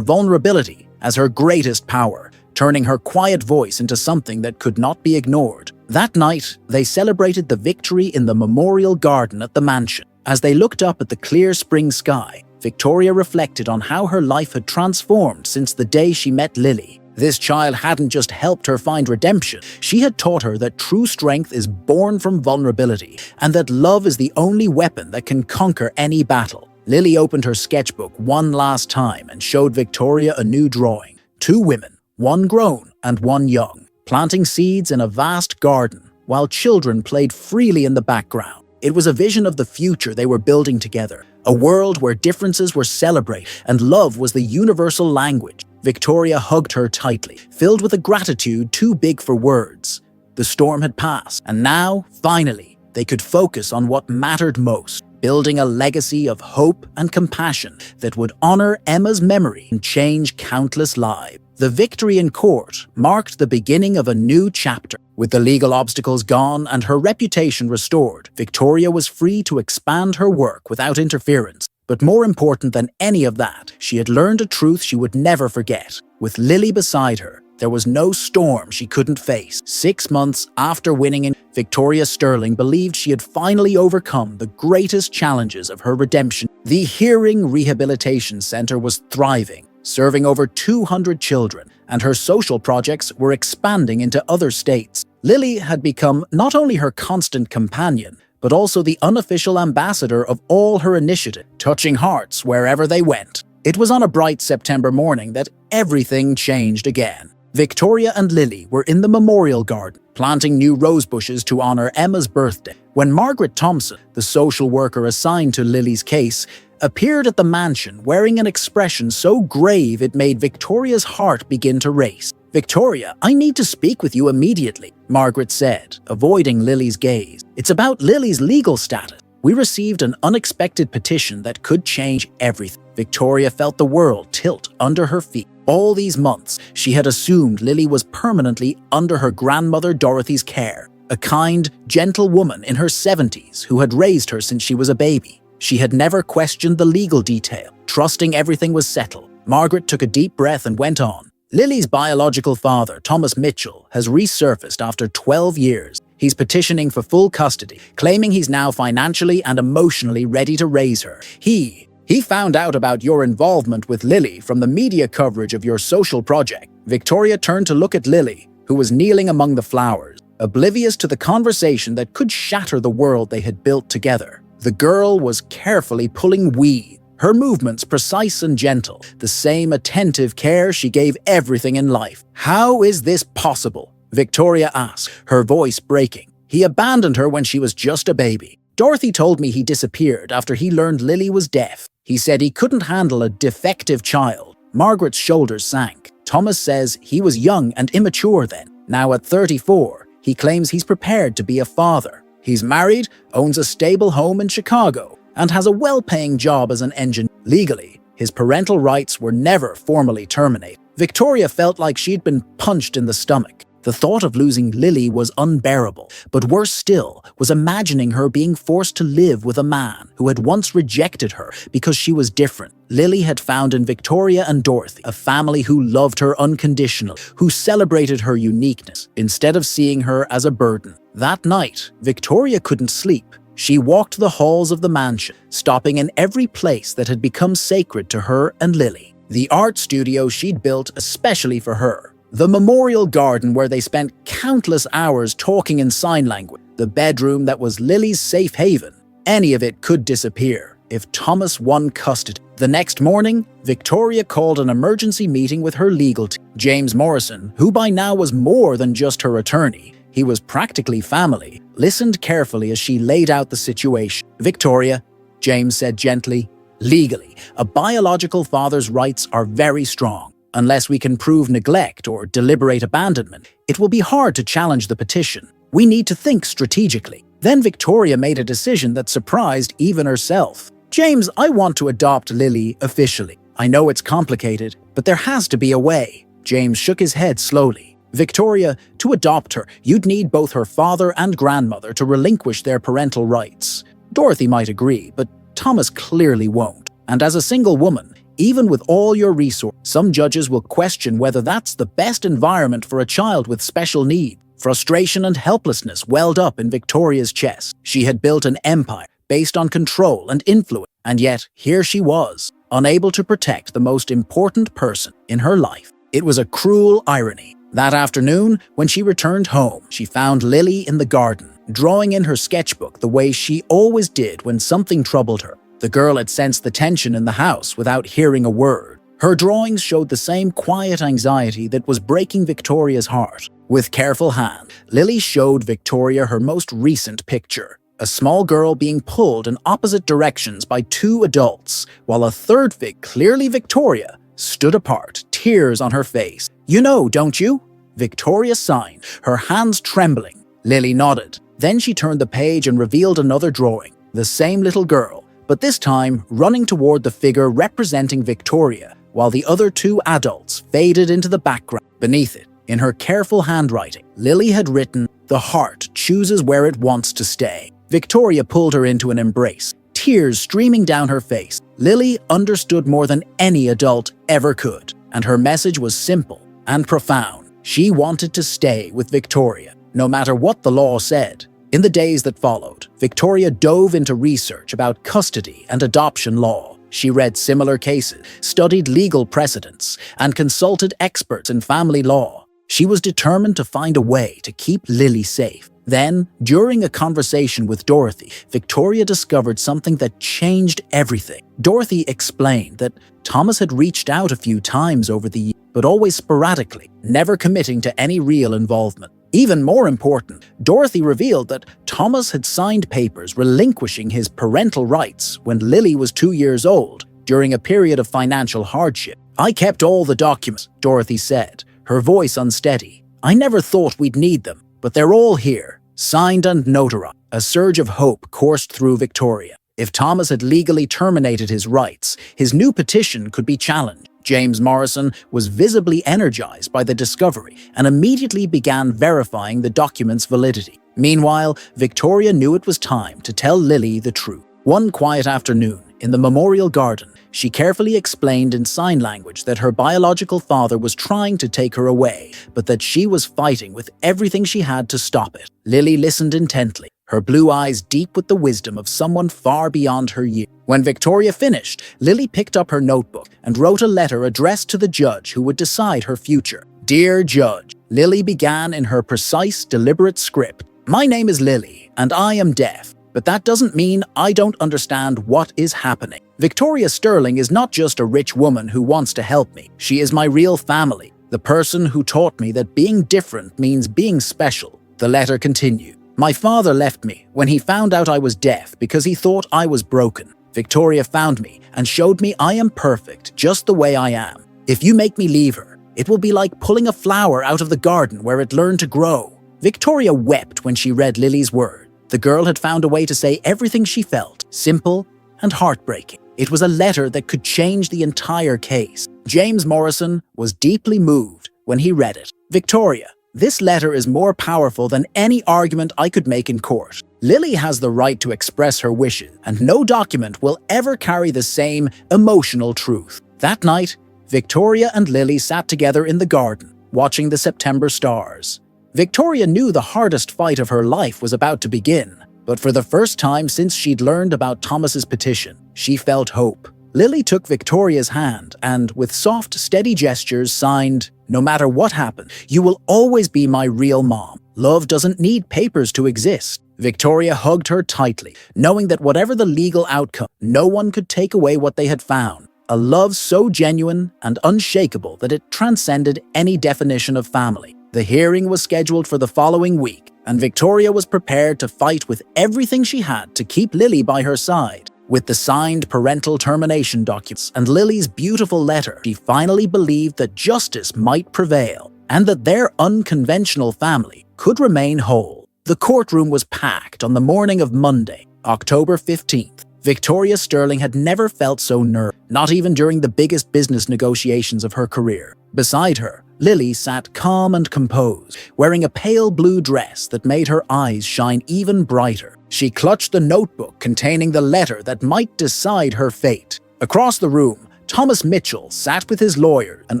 vulnerability as her greatest power, turning her quiet voice into something that could not be ignored. That night, they celebrated the victory in the memorial garden at the mansion. As they looked up at the clear spring sky, Victoria reflected on how her life had transformed since the day she met Lily. This child hadn't just helped her find redemption, she had taught her that true strength is born from vulnerability and that love is the only weapon that can conquer any battle. Lily opened her sketchbook one last time and showed Victoria a new drawing. Two women, one grown and one young, planting seeds in a vast garden, while children played freely in the background. It was a vision of the future they were building together, a world where differences were celebrated and love was the universal language. Victoria hugged her tightly, filled with a gratitude too big for words. The storm had passed, and now, finally, they could focus on what mattered most, building a legacy of hope and compassion that would honor Emma's memory and change countless lives. The victory in court marked the beginning of a new chapter. With the legal obstacles gone and her reputation restored, Victoria was free to expand her work without interference. But more important than any of that, she had learned a truth she would never forget. With Lily beside her, there was no storm she couldn't face. 6 months after winning, Victoria Sterling believed she had finally overcome the greatest challenges of her redemption. The Hearing Rehabilitation Center was thriving, serving over 200 children, and her social projects were expanding into other states. Lily had become not only her constant companion, but also the unofficial ambassador of all her initiatives, touching hearts wherever they went. It was on a bright September morning that everything changed again. Victoria and Lily were in the memorial garden, planting new rose bushes to honor Emma's birthday, when Margaret Thompson, the social worker assigned to Lily's case, appeared at the mansion wearing an expression so grave it made Victoria's heart begin to race. "Victoria, I need to speak with you immediately," Margaret said, avoiding Lily's gaze. "It's about Lily's legal status. We received an unexpected petition that could change everything." Victoria felt the world tilt under her feet. All these months, she had assumed Lily was permanently under her grandmother Dorothy's care, a kind, gentle woman in her 70s who had raised her since she was a baby. She had never questioned the legal detail, trusting everything was settled. Margaret took a deep breath and went on. "Lily's biological father, Thomas Mitchell, has resurfaced after 12 years. He's petitioning for full custody, claiming he's now financially and emotionally ready to raise her. He found out about your involvement with Lily from the media coverage of your social project." Victoria turned to look at Lily, who was kneeling among the flowers, oblivious to the conversation that could shatter the world they had built together. The girl was carefully pulling weeds, her movements precise and gentle, the same attentive care she gave everything in life. "How is this possible?" Victoria asked, her voice breaking. "He abandoned her when she was just a baby. Dorothy told me he disappeared after he learned Lily was deaf. He said he couldn't handle a defective child." Margaret's shoulders sank. "Thomas says he was young and immature then. Now at 34, he claims he's prepared to be a father. He's married, owns a stable home in Chicago, and has a well-paying job as an engineer. Legally, his parental rights were never formally terminated." Victoria felt like she'd been punched in the stomach. The thought of losing Lily was unbearable, but worse still was imagining her being forced to live with a man who had once rejected her because she was different. Lily had found in Victoria and Dorothy a family who loved her unconditionally, who celebrated her uniqueness, instead of seeing her as a burden. That night, Victoria couldn't sleep. She walked the halls of the mansion, stopping in every place that had become sacred to her and Lily. The art studio she'd built especially for her, the memorial garden where they spent countless hours talking in sign language, the bedroom that was Lily's safe haven. Any of it could disappear if Thomas won custody. The next morning, Victoria called an emergency meeting with her legal team. James Morrison, who by now was more than just her attorney, he was practically family, listened carefully as she laid out the situation. "Victoria," James said gently, "legally, a biological father's rights are very strong. Unless we can prove neglect or deliberate abandonment, it will be hard to challenge the petition. We need to think strategically." Then Victoria made a decision that surprised even herself. "James, I want to adopt Lily officially. I know it's complicated, but there has to be a way." James shook his head slowly. "Victoria, to adopt her, you'd need both her father and grandmother to relinquish their parental rights. Dorothy might agree, but Thomas clearly won't. And as a single woman, even with all your resources, some judges will question whether that's the best environment for a child with special needs." Frustration and helplessness welled up in Victoria's chest. She had built an empire based on control and influence, and yet here she was, unable to protect the most important person in her life. It was a cruel irony. That afternoon, when she returned home, she found Lily in the garden, drawing in her sketchbook the way she always did when something troubled her. The girl had sensed the tension in the house without hearing a word. Her drawings showed the same quiet anxiety that was breaking Victoria's heart. With careful hand, Lily showed Victoria her most recent picture. A small girl being pulled in opposite directions by two adults, while a third figure, clearly Victoria, stood apart, tears on her face. "You know, don't you?" Victoria signed, her hands trembling. Lily nodded. Then she turned the page and revealed another drawing. The same little girl, but this time running toward the figure representing Victoria, while the other two adults faded into the background. Beneath it, in her careful handwriting, Lily had written, "The heart chooses where it wants to stay." Victoria pulled her into an embrace, tears streaming down her face. Lily understood more than any adult ever could, and her message was simple and profound. She wanted to stay with Victoria, no matter what the law said. In the days that followed, Victoria dove into research about custody and adoption law. She read similar cases, studied legal precedents, and consulted experts in family law. She was determined to find a way to keep Lily safe. Then, during a conversation with Dorothy, Victoria discovered something that changed everything. Dorothy explained that Thomas had reached out a few times over the years, but always sporadically, never committing to any real involvement. Even more important, Dorothy revealed that Thomas had signed papers relinquishing his parental rights when Lily was 2 years old, during a period of financial hardship. "I kept all the documents," Dorothy said, her voice unsteady. "I never thought we'd need them, but they're all here, signed and notarized." A surge of hope coursed through Victoria. If Thomas had legally terminated his rights, his new petition could be challenged. James Morrison was visibly energized by the discovery and immediately began verifying the document's validity. Meanwhile, Victoria knew it was time to tell Lily the truth. One quiet afternoon, in the memorial garden, she carefully explained in sign language that her biological father was trying to take her away, but that she was fighting with everything she had to stop it. Lily listened intently, her blue eyes deep with the wisdom of someone far beyond her years. When Victoria finished, Lily picked up her notebook and wrote a letter addressed to the judge who would decide her future. "Dear Judge," Lily began in her precise, deliberate script. "My name is Lily, and I am deaf. But that doesn't mean I don't understand what is happening. Victoria Sterling is not just a rich woman who wants to help me. She is my real family, the person who taught me that being different means being special." The letter continued. "My father left me when he found out I was deaf because he thought I was broken. Victoria found me and showed me I am perfect just the way I am. If you make me leave her, it will be like pulling a flower out of the garden where it learned to grow." Victoria wept when she read Lily's words. The girl had found a way to say everything she felt, simple and heartbreaking. It was a letter that could change the entire case. James Morrison was deeply moved when he read it. "Victoria, this letter is more powerful than any argument I could make in court. Lily has the right to express her wishes, and no document will ever carry the same emotional truth." That night, Victoria and Lily sat together in the garden, watching the September stars. Victoria knew the hardest fight of her life was about to begin, but for the first time since she'd learned about Thomas's petition, she felt hope. Lily took Victoria's hand and, with soft, steady gestures, signed, "No matter what happens, you will always be my real mom. Love doesn't need papers to exist." Victoria hugged her tightly, knowing that whatever the legal outcome, no one could take away what they had found. A love so genuine and unshakable that it transcended any definition of family. The hearing was scheduled for the following week, and Victoria was prepared to fight with everything she had to keep Lily by her side. With the signed parental termination documents and Lily's beautiful letter, she finally believed that justice might prevail and that their unconventional family could remain whole. The courtroom was packed on the morning of Monday, October 15th. Victoria Sterling had never felt so nervous, not even during the biggest business negotiations of her career. Beside her, Lily sat calm and composed, wearing a pale blue dress that made her eyes shine even brighter. She clutched the notebook containing the letter that might decide her fate. Across the room, Thomas Mitchell sat with his lawyer, an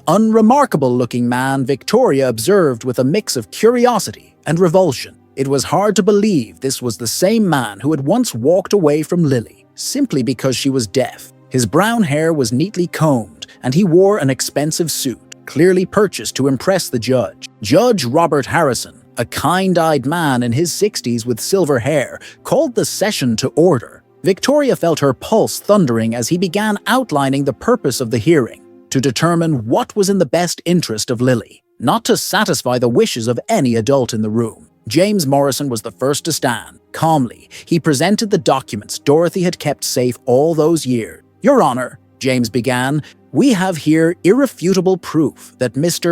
unremarkable-looking man Victoria observed with a mix of curiosity and revulsion. It was hard to believe this was the same man who had once walked away from Lily, simply because she was deaf. His brown hair was neatly combed, and he wore an expensive suit. clearly purchased to impress the judge. Judge Robert Harrison, a kind-eyed man in his 60s with silver hair, called the session to order. Victoria felt her pulse thundering as he began outlining the purpose of the hearing, to determine what was in the best interest of Lily, not to satisfy the wishes of any adult in the room. James Morrison was the first to stand. Calmly, he presented the documents Dorothy had kept safe all those years. "Your Honor," James began, "we have here irrefutable proof that Mr.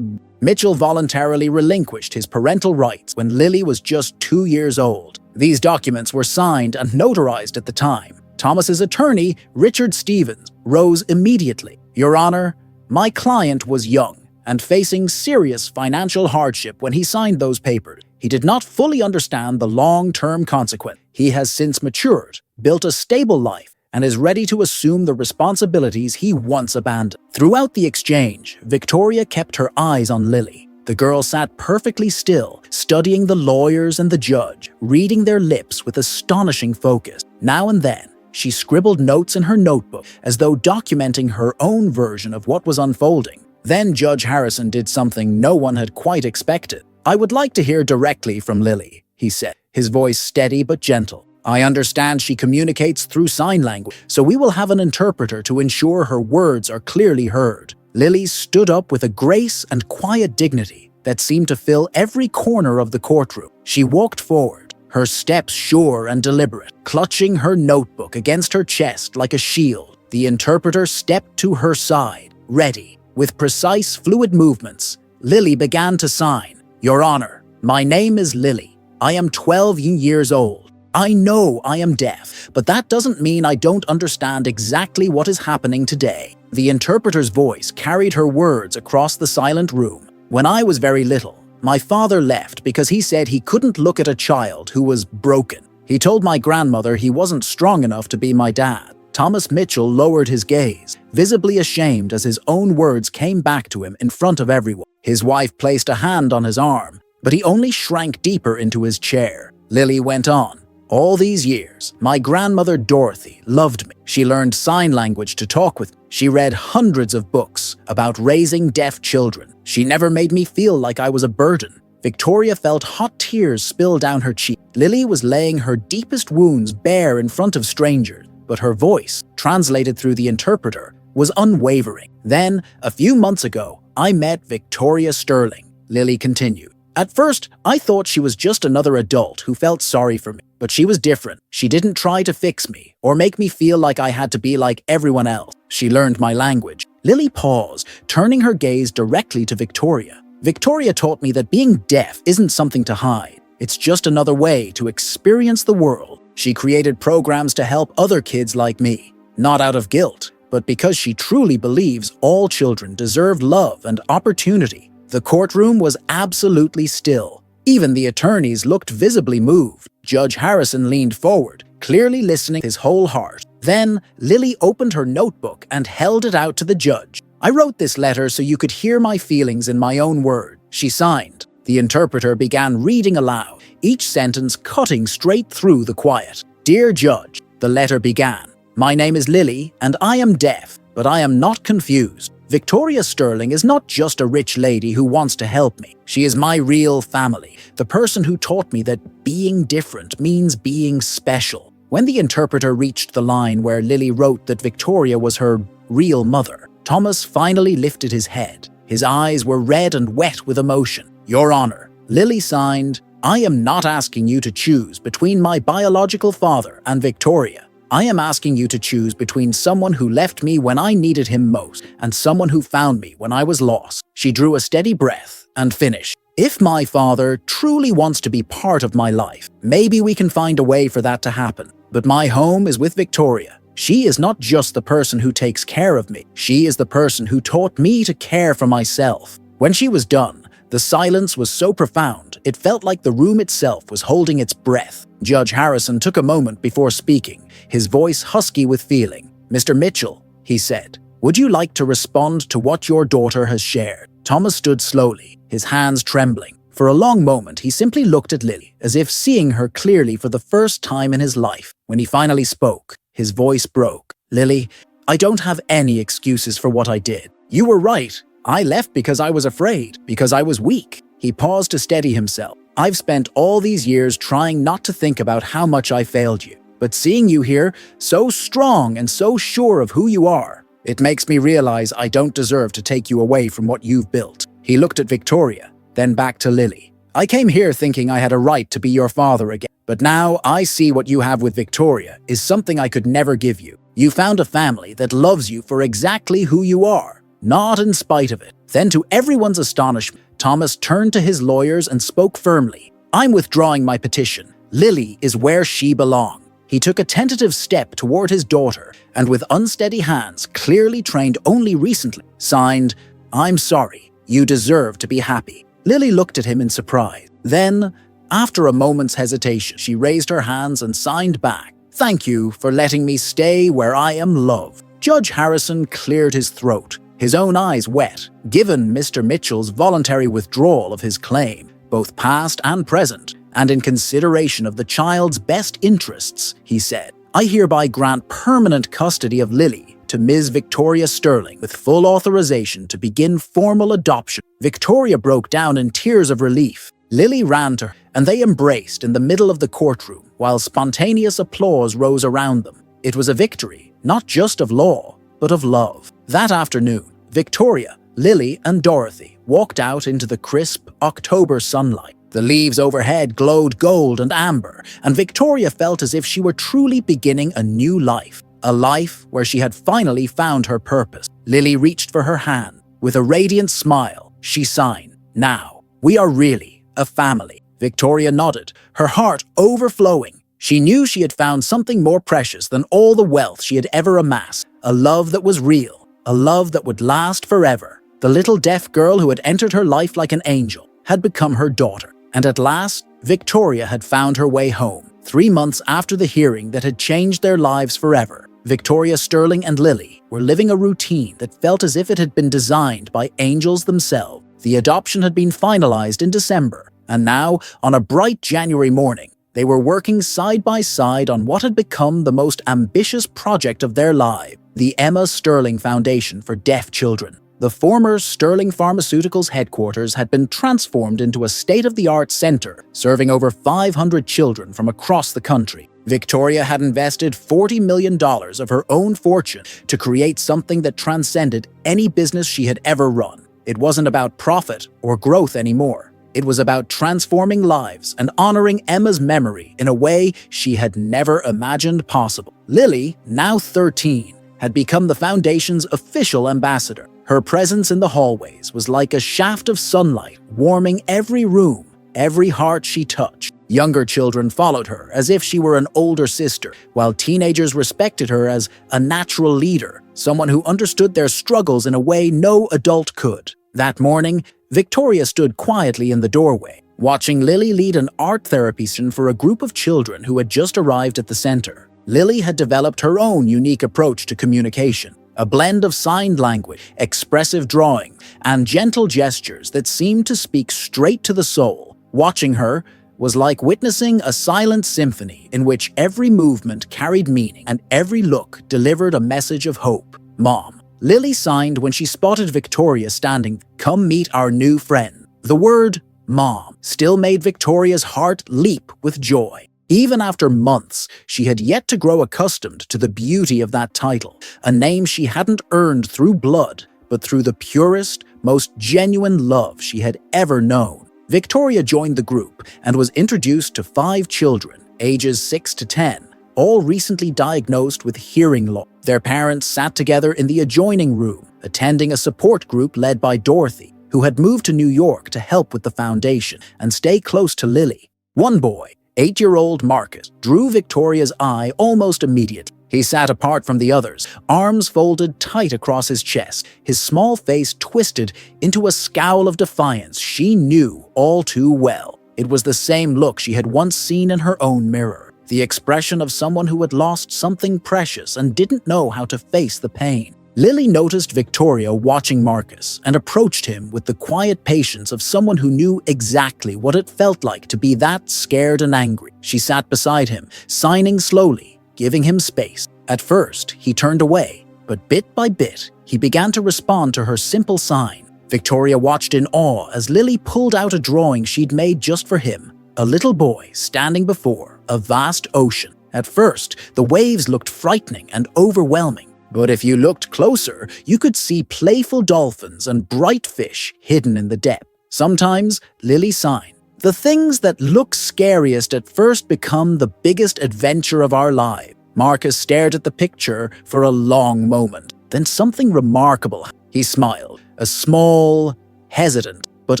Mitchell voluntarily relinquished his parental rights when Lily was just 2 years old. These documents were signed and notarized at the time." Thomas's attorney, Richard Stevens, rose immediately. "Your Honor, my client was young and facing serious financial hardship when he signed those papers. He did not fully understand the long-term consequence. He has since matured, built a stable life, and is ready to assume the responsibilities he once abandoned." Throughout the exchange, Victoria kept her eyes on Lily. The girl sat perfectly still, studying the lawyers and the judge, reading their lips with astonishing focus. Now and then, she scribbled notes in her notebook, as though documenting her own version of what was unfolding. Then Judge Harrison did something no one had quite expected. "I would like to hear directly from Lily," he said, his voice steady but gentle. "I understand she communicates through sign language, so we will have an interpreter to ensure her words are clearly heard." Lily stood up with a grace and quiet dignity that seemed to fill every corner of the courtroom. She walked forward, her steps sure and deliberate, clutching her notebook against her chest like a shield. The interpreter stepped to her side, ready. With precise, fluid movements, Lily began to sign. "Your Honor, my name is Lily. I am 12 years old. I know I am deaf, but that doesn't mean I don't understand exactly what is happening today." The interpreter's voice carried her words across the silent room. "When I was very little, my father left because he said he couldn't look at a child who was broken. He told my grandmother he wasn't strong enough to be my dad." Thomas Mitchell lowered his gaze, visibly ashamed as his own words came back to him in front of everyone. His wife placed a hand on his arm, but he only shrank deeper into his chair. Lily went on. "All these years, my grandmother Dorothy loved me. She learned sign language to talk with me. She read hundreds of books about raising deaf children. She never made me feel like I was a burden." Victoria felt hot tears spill down her cheek. Lily was laying her deepest wounds bare in front of strangers, but her voice, translated through the interpreter, was unwavering. "Then, a few months ago, I met Victoria Sterling," Lily continued. "At first, I thought she was just another adult who felt sorry for me, but she was different. She didn't try to fix me or make me feel like I had to be like everyone else. She learned my language." Lily paused, turning her gaze directly to Victoria. "Victoria taught me that being deaf isn't something to hide. It's just another way to experience the world. She created programs to help other kids like me, not out of guilt, but because she truly believes all children deserve love and opportunity." The courtroom was absolutely still. Even the attorneys looked visibly moved. Judge Harrison leaned forward, clearly listening with his whole heart. Then, Lily opened her notebook and held it out to the judge. "I wrote this letter so you could hear my feelings in my own words," she signed. The interpreter began reading aloud, each sentence cutting straight through the quiet. "Dear Judge," the letter began, "my name is Lily and I am deaf, but I am not confused. Victoria Sterling is not just a rich lady who wants to help me. She is my real family, the person who taught me that being different means being special." When the interpreter reached the line where Lily wrote that Victoria was her real mother, Thomas finally lifted his head. His eyes were red and wet with emotion. "Your Honor," Lily signed, "I am not asking you to choose between my biological father and Victoria. I am asking you to choose between someone who left me when I needed him most and someone who found me when I was lost." She drew a steady breath and finished. "If my father truly wants to be part of my life, maybe we can find a way for that to happen. But my home is with Victoria. She is not just the person who takes care of me. She is the person who taught me to care for myself." When she was done, the silence was so profound, it felt like the room itself was holding its breath. Judge Harrison took a moment before speaking, his voice husky with feeling. "Mr. Mitchell," he said, "would you like to respond to what your daughter has shared?" Thomas stood slowly, his hands trembling. For a long moment, he simply looked at Lily, as if seeing her clearly for the first time in his life. When he finally spoke, his voice broke. "Lily, I don't have any excuses for what I did. You were right. I left because I was afraid, because I was weak. He paused to steady himself. I've spent all these years trying not to think about how much I failed you. But seeing you here, so strong and so sure of who you are, it makes me realize I don't deserve to take you away from what you've built. He looked at Victoria, then back to Lily. I came here thinking I had a right to be your father again. But now I see what you have with Victoria is something I could never give you. You found a family that loves you for exactly who you are, not in spite of it. Then to everyone's astonishment, Thomas turned to his lawyers and spoke firmly. I'm withdrawing my petition. Lily is where she belongs. He took a tentative step toward his daughter and with unsteady hands, clearly trained only recently, signed, I'm sorry, you deserve to be happy. Lily looked at him in surprise. Then, after a moment's hesitation, she raised her hands and signed back. Thank you for letting me stay where I am loved. Judge Harrison cleared his throat, his own eyes wet, given Mr. Mitchell's voluntary withdrawal of his claim, both past and present, and in consideration of the child's best interests, he said, I hereby grant permanent custody of Lily to Ms. Victoria Sterling with full authorization to begin formal adoption. Victoria broke down in tears of relief. Lily ran to her, and they embraced in the middle of the courtroom, while spontaneous applause rose around them. It was a victory, not just of law, but of love. That afternoon, Victoria, Lily, and Dorothy walked out into the crisp October sunlight. The leaves overhead glowed gold and amber, and Victoria felt as if she were truly beginning a new life, a life where she had finally found her purpose. Lily reached for her hand. With a radiant smile, she signed, Now, we are really a family. Victoria nodded, her heart overflowing. She knew she had found something more precious than all the wealth she had ever amassed, a love that was real, a love that would last forever. The little deaf girl who had entered her life like an angel had become her daughter. And at last, Victoria had found her way home, 3 months after the hearing that had changed their lives forever. Victoria Sterling and Lily were living a routine that felt as if it had been designed by angels themselves. The adoption had been finalized in December, and now, on a bright January morning, they were working side by side on what had become the most ambitious project of their lives, the Emma Sterling Foundation for Deaf Children. The former Sterling Pharmaceuticals headquarters had been transformed into a state-of-the-art center, serving over 500 children from across the country. Victoria had invested $40 million of her own fortune to create something that transcended any business she had ever run. It wasn't about profit or growth anymore. It was about transforming lives and honoring Emma's memory in a way she had never imagined possible. Lily, now 13, had become the foundation's official ambassador. Her presence in the hallways was like a shaft of sunlight, warming every room, every heart she touched. Younger children followed her as if she were an older sister, while teenagers respected her as a natural leader, someone who understood their struggles in a way no adult could. That morning, Victoria stood quietly in the doorway, watching Lily lead an art therapy session for a group of children who had just arrived at the center. Lily had developed her own unique approach to communication, a blend of signed language, expressive drawing, and gentle gestures that seemed to speak straight to the soul. Watching her was like witnessing a silent symphony in which every movement carried meaning and every look delivered a message of hope. Mom. Lily signed when she spotted Victoria standing. Come meet our new friend. The word Mom still made Victoria's heart leap with joy. Even after months, she had yet to grow accustomed to the beauty of that title, a name she hadn't earned through blood, but through the purest, most genuine love she had ever known. Victoria joined the group and was introduced to 5 children, ages 6 to 10, all recently diagnosed with hearing loss. Their parents sat together in the adjoining room, attending a support group led by Dorothy, who had moved to New York to help with the foundation and stay close to Lily. One boy, 8-year-old Marcus, drew Victoria's eye almost immediately. He sat apart from the others, arms folded tight across his chest, his small face twisted into a scowl of defiance she knew all too well. It was the same look she had once seen in her own mirror, the expression of someone who had lost something precious and didn't know how to face the pain. Lily noticed Victoria watching Marcus and approached him with the quiet patience of someone who knew exactly what it felt like to be that scared and angry. She sat beside him, signing slowly, giving him space. At first, he turned away, but bit by bit, he began to respond to her simple sign. Victoria watched in awe as Lily pulled out a drawing she'd made just for him, a little boy standing before a vast ocean. At first, the waves looked frightening and overwhelming, but if you looked closer, you could see playful dolphins and bright fish hidden in the depth. Sometimes, Lily sighed, "The things that look scariest at first become the biggest adventure of our lives." Marcus stared at the picture for a long moment. Then something remarkable happened. He smiled, a small, hesitant, but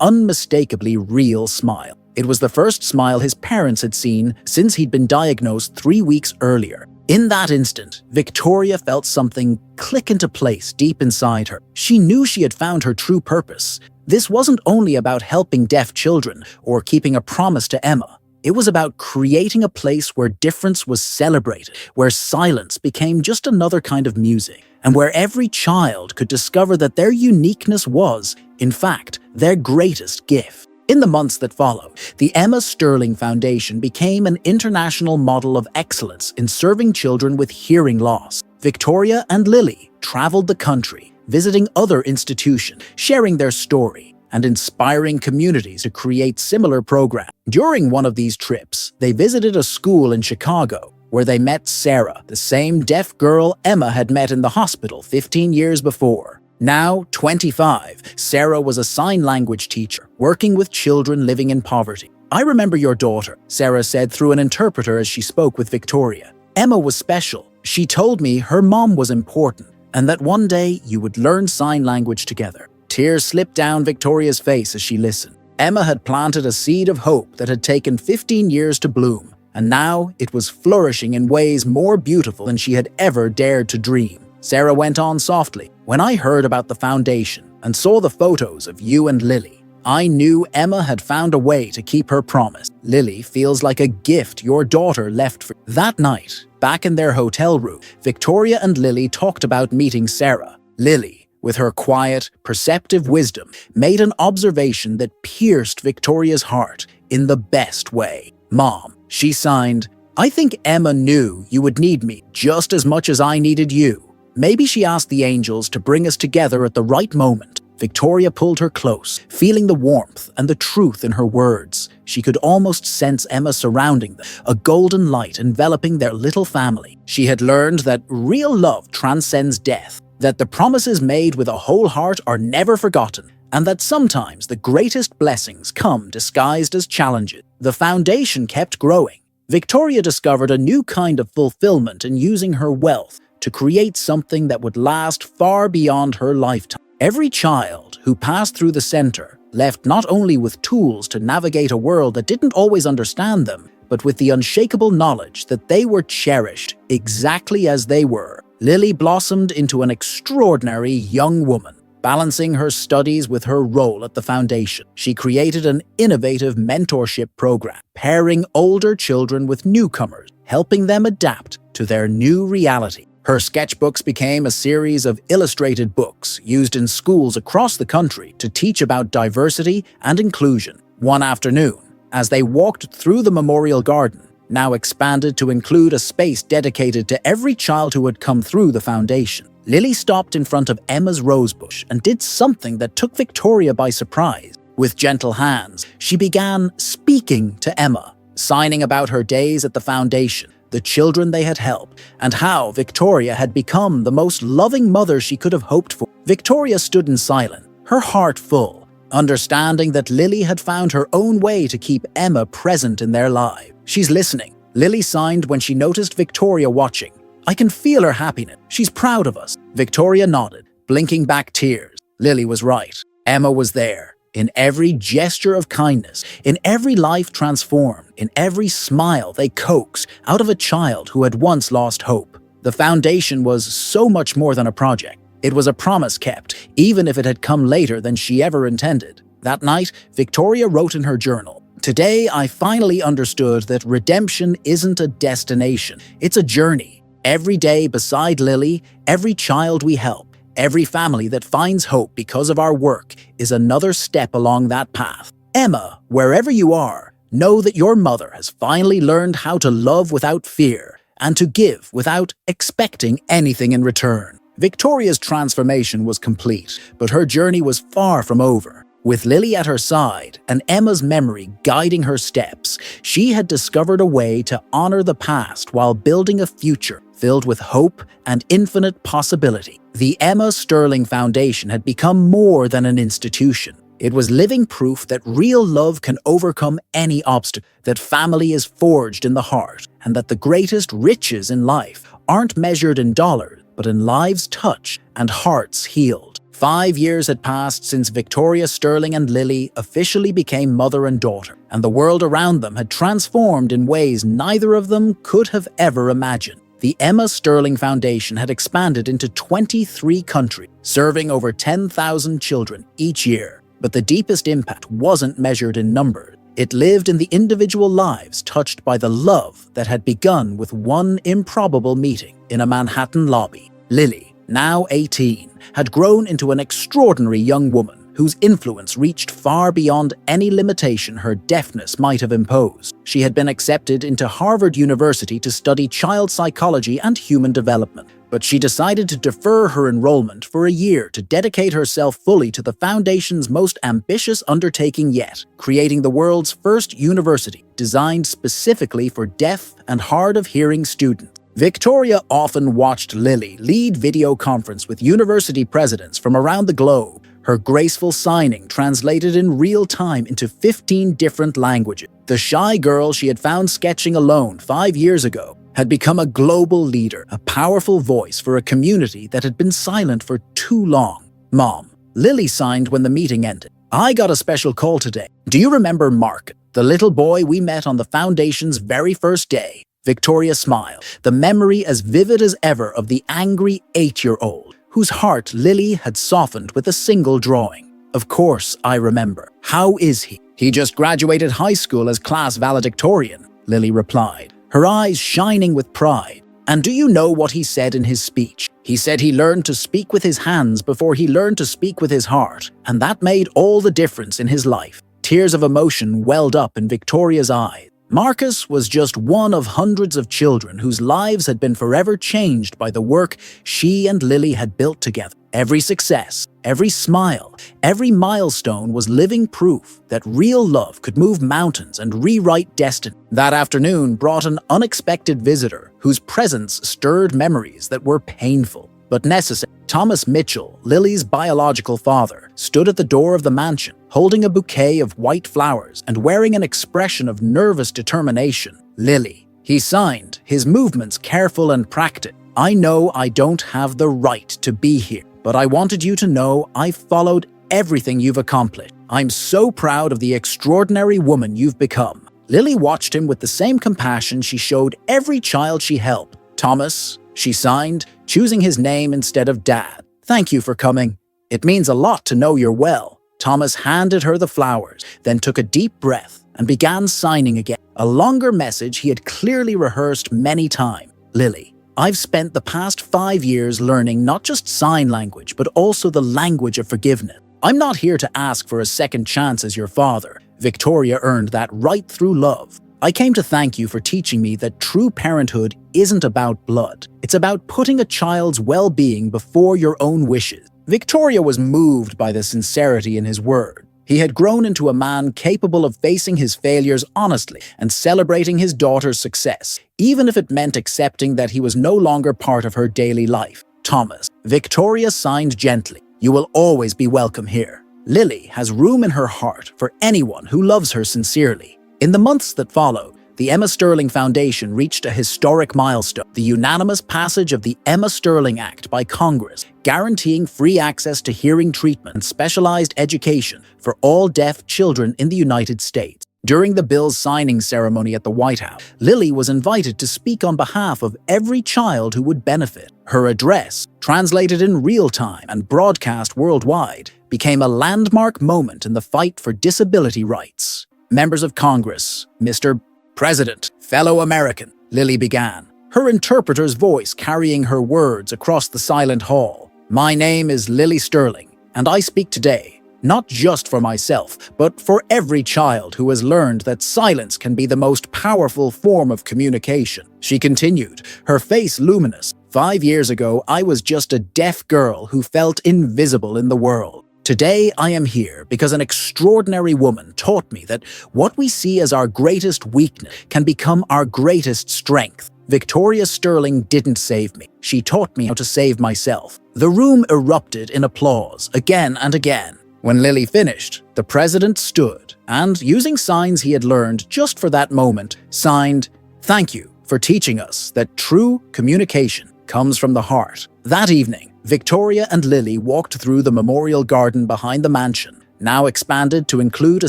unmistakably real smile. It was the first smile his parents had seen since he'd been diagnosed 3 weeks earlier. In that instant, Victoria felt something click into place deep inside her. She knew she had found her true purpose. This wasn't only about helping deaf children or keeping a promise to Emma. It was about creating a place where difference was celebrated, where silence became just another kind of music, and where every child could discover that their uniqueness was, in fact, their greatest gift. In the months that followed, the Emma Sterling Foundation became an international model of excellence in serving children with hearing loss. Victoria and Lily traveled the country, visiting other institutions, sharing their story, and inspiring communities to create similar programs. During one of these trips, they visited a school in Chicago, where they met Sarah, the same deaf girl Emma had met in the hospital 15 years before. Now 25, Sarah was a sign language teacher, working with children living in poverty. "I remember your daughter," Sarah said through an interpreter as she spoke with Victoria. "Emma was special. She told me her mom was important, and that one day you would learn sign language together." Tears slipped down Victoria's face as she listened. Emma had planted a seed of hope that had taken 15 years to bloom, and now it was flourishing in ways more beautiful than she had ever dared to dream. Sarah went on softly, "When I heard about the foundation and saw the photos of you and Lily, I knew Emma had found a way to keep her promise. Lily feels like a gift your daughter left for." That night, back in their hotel room, Victoria and Lily talked about meeting Sarah. Lily, with her quiet, perceptive wisdom, made an observation that pierced Victoria's heart in the best way. "Mom," she signed, "I think Emma knew you would need me just as much as I needed you. Maybe she asked the angels to bring us together at the right moment." Victoria pulled her close, feeling the warmth and the truth in her words. She could almost sense Emma surrounding them, a golden light enveloping their little family. She had learned that real love transcends death, that the promises made with a whole heart are never forgotten, and that sometimes the greatest blessings come disguised as challenges. The foundation kept growing. Victoria discovered a new kind of fulfillment in using her wealth to create something that would last far beyond her lifetime. Every child who passed through the center left not only with tools to navigate a world that didn't always understand them, but with the unshakable knowledge that they were cherished exactly as they were. Lily blossomed into an extraordinary young woman, balancing her studies with her role at the foundation. She created an innovative mentorship program, pairing older children with newcomers, helping them adapt to their new reality. Her sketchbooks became a series of illustrated books used in schools across the country to teach about diversity and inclusion. One afternoon, as they walked through the Memorial Garden, now expanded to include a space dedicated to every child who had come through the foundation, Lily stopped in front of Emma's rosebush and did something that took Victoria by surprise. With gentle hands, she began speaking to Emma, signing about her days at the foundation, the children they had helped, and how Victoria had become the most loving mother she could have hoped for. Victoria stood in silence, her heart full, understanding that Lily had found her own way to keep Emma present in their lives. "She's listening," Lily signed when she noticed Victoria watching. "I can feel her happiness. She's proud of us." Victoria nodded, blinking back tears. Lily was right. Emma was there. In every gesture of kindness, in every life transformed, in every smile they coaxed out of a child who had once lost hope. The foundation was so much more than a project. It was a promise kept, even if it had come later than she ever intended. That night, Victoria wrote in her journal, "Today I finally understood that redemption isn't a destination, it's a journey. Every day beside Lily, every child we help, every family that finds hope because of our work is another step along that path. Emma, wherever you are, know that your mother has finally learned how to love without fear and to give without expecting anything in return." Victoria's transformation was complete, but her journey was far from over. With Lily at her side and Emma's memory guiding her steps, she had discovered a way to honor the past while building a future filled with hope and infinite possibility. The Emma Sterling Foundation had become more than an institution. It was living proof that real love can overcome any obstacle, that family is forged in the heart, and that the greatest riches in life aren't measured in dollars, but in lives touched and hearts healed. 5 years had passed since Victoria Sterling and Lily officially became mother and daughter, and the world around them had transformed in ways neither of them could have ever imagined. The Emma Sterling Foundation had expanded into 23 countries, serving over 10,000 children each year. But the deepest impact wasn't measured in numbers. It lived in the individual lives touched by the love that had begun with one improbable meeting in a Manhattan lobby. Lily, now 18, had grown into an extraordinary young woman whose influence reached far beyond any limitation her deafness might have imposed. She had been accepted into Harvard University to study child psychology and human development, but she decided to defer her enrollment for a year to dedicate herself fully to the Foundation's most ambitious undertaking yet, creating the world's first university designed specifically for deaf and hard-of-hearing students. Victoria often watched Lily lead video conference with university presidents from around the globe, her graceful signing translated in real time into 15 different languages. The shy girl she had found sketching alone 5 years ago had become a global leader, a powerful voice for a community that had been silent for too long. Mom, Lily signed when the meeting ended. I got a special call today. Do you remember Mark, the little boy we met on the Foundation's very first day? Victoria smiled, the memory as vivid as ever of the angry 8-year-old, whose heart Lily had softened with a single drawing. Of course, I remember. How is he? He just graduated high school as class valedictorian, Lily replied, her eyes shining with pride. And do you know what he said in his speech? He said he learned to speak with his hands before he learned to speak with his heart, and that made all the difference in his life. Tears of emotion welled up in Victoria's eyes. Marcus was just one of hundreds of children whose lives had been forever changed by the work she and Lily had built together. Every success, every smile, every milestone was living proof that real love could move mountains and rewrite destiny. That afternoon brought an unexpected visitor whose presence stirred memories that were painful but necessary. Thomas Mitchell, Lily's biological father, stood at the door of the mansion, holding a bouquet of white flowers and wearing an expression of nervous determination. Lily. He signed, his movements careful and practiced. I know I don't have the right to be here, but I wanted you to know I've followed everything you've accomplished. I'm so proud of the extraordinary woman you've become. Lily watched him with the same compassion she showed every child she helped. Thomas, she signed, choosing his name instead of Dad. Thank you for coming. It means a lot to know you're well. Thomas handed her the flowers, then took a deep breath and began signing again. A longer message he had clearly rehearsed many times. Lily, I've spent the past 5 years learning not just sign language, but also the language of forgiveness. I'm not here to ask for a second chance as your father. Victoria earned that right through love. I came to thank you for teaching me that true parenthood isn't about blood. It's about putting a child's well-being before your own wishes. Victoria was moved by the sincerity in his word. He had grown into a man capable of facing his failures honestly and celebrating his daughter's success, even if it meant accepting that he was no longer part of her daily life. Thomas. Victoria signed gently. You will always be welcome here. Lily has room in her heart for anyone who loves her sincerely. In the months that followed, the Emma Sterling Foundation reached a historic milestone, the unanimous passage of the Emma Sterling Act by Congress, guaranteeing free access to hearing treatment and specialized education for all deaf children in the United States. During the bill's signing ceremony at the White House, Lily was invited to speak on behalf of every child who would benefit. Her address, translated in real time and broadcast worldwide, became a landmark moment in the fight for disability rights. Members of Congress, Mr. President, fellow American, Lily began, her interpreter's voice carrying her words across the silent hall. My name is Lily Sterling, and I speak today, not just for myself, but for every child who has learned that silence can be the most powerful form of communication. She continued, her face luminous, 5 years ago, I was just a deaf girl who felt invisible in the world. Today, I am here because an extraordinary woman taught me that what we see as our greatest weakness can become our greatest strength. Victoria Sterling didn't save me. She taught me how to save myself. The room erupted in applause again and again. When Lily finished, the president stood and, using signs he had learned just for that moment, signed, "Thank you for teaching us that true communication comes from the heart." That evening, Victoria and Lily walked through the memorial garden behind the mansion, now expanded to include a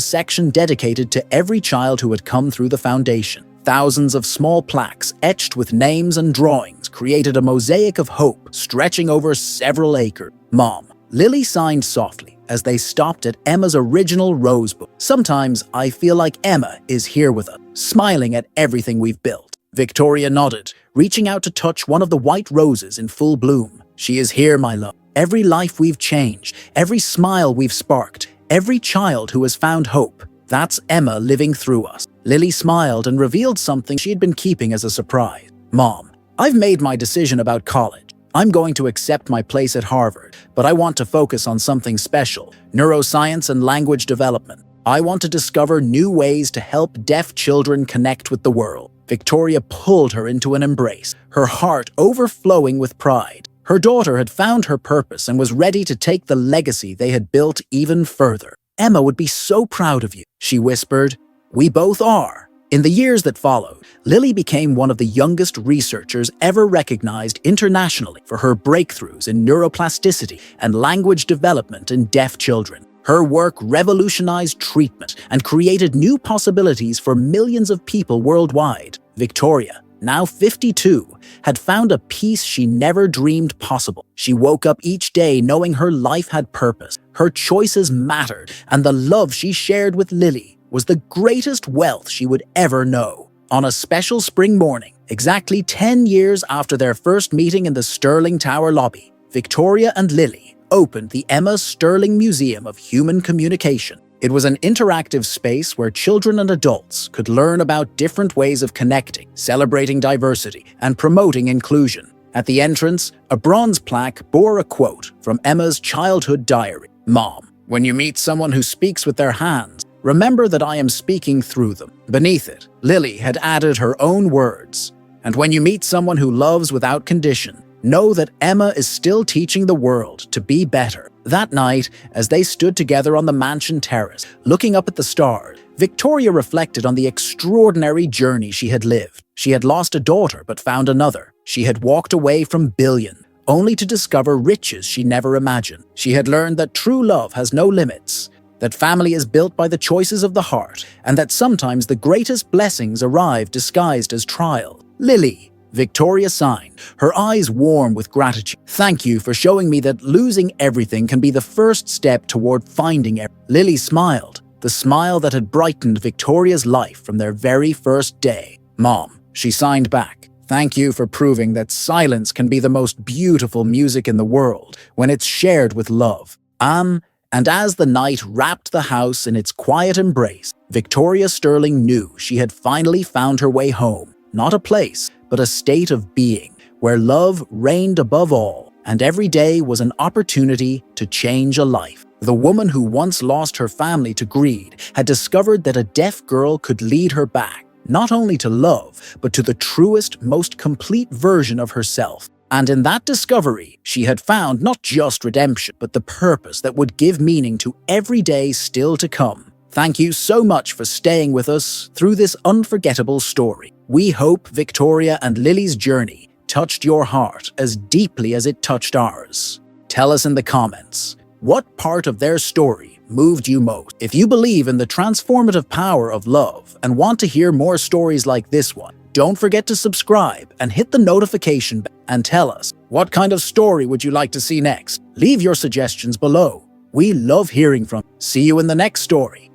section dedicated to every child who had come through the foundation. Thousands of small plaques etched with names and drawings created a mosaic of hope stretching over several acres. Mom, Lily signed softly as they stopped at Emma's original rose book. Sometimes I feel like Emma is here with us, smiling at everything we've built. Victoria nodded, reaching out to touch one of the white roses in full bloom. She is here, my love. Every life we've changed, every smile we've sparked, every child who has found hope. That's Emma living through us. Lily smiled and revealed something she had been keeping as a surprise. Mom, I've made my decision about college. I'm going to accept my place at Harvard, but I want to focus on something special: neuroscience and language development. I want to discover new ways to help deaf children connect with the world. Victoria pulled her into an embrace, her heart overflowing with pride. Her daughter had found her purpose and was ready to take the legacy they had built even further. Emma would be so proud of you, she whispered. We both are. In the years that followed, Lily became one of the youngest researchers ever recognized internationally for her breakthroughs in neuroplasticity and language development in deaf children. Her work revolutionized treatment and created new possibilities for millions of people worldwide. Victoria, now 52, had found a peace she never dreamed possible. She woke up each day knowing her life had purpose, her choices mattered, and the love she shared with Lily was the greatest wealth she would ever know. On a special spring morning, exactly 10 years after their first meeting in the Sterling Tower lobby, Victoria and Lily opened the Emma Sterling Museum of Human Communication. It was an interactive space where children and adults could learn about different ways of connecting, celebrating diversity, and promoting inclusion. At the entrance, a bronze plaque bore a quote from Emma's childhood diary. Mom, when you meet someone who speaks with their hands, remember that I am speaking through them. Beneath it, Lily had added her own words. And when you meet someone who loves without condition, know that Emma is still teaching the world to be better. That night, as they stood together on the mansion terrace, looking up at the stars, Victoria reflected on the extraordinary journey she had lived. She had lost a daughter but found another. She had walked away from billion, only to discover riches she never imagined. She had learned that true love has no limits, that family is built by the choices of the heart, and that sometimes the greatest blessings arrive disguised as trial. Lily, Victoria signed, her eyes warm with gratitude. Thank you for showing me that losing everything can be the first step toward finding everything. Lily smiled, the smile that had brightened Victoria's life from their very first day. Mom, she signed back. Thank you for proving that silence can be the most beautiful music in the world when it's shared with love. And as the night wrapped the house in its quiet embrace, Victoria Sterling knew she had finally found her way home. Not a place, but a state of being, where love reigned above all, and every day was an opportunity to change a life. The woman who once lost her family to greed had discovered that a deaf girl could lead her back, not only to love, but to the truest, most complete version of herself. And in that discovery, she had found not just redemption, but the purpose that would give meaning to every day still to come. Thank you so much for staying with us through this unforgettable story. We hope Victoria and Lily's journey touched your heart as deeply as it touched ours. Tell us in the comments, what part of their story moved you most? If you believe in the transformative power of love and want to hear more stories like this one, don't forget to subscribe and hit the notification bell and tell us, what kind of story would you like to see next? Leave your suggestions below. We love hearing from you. See you in the next story.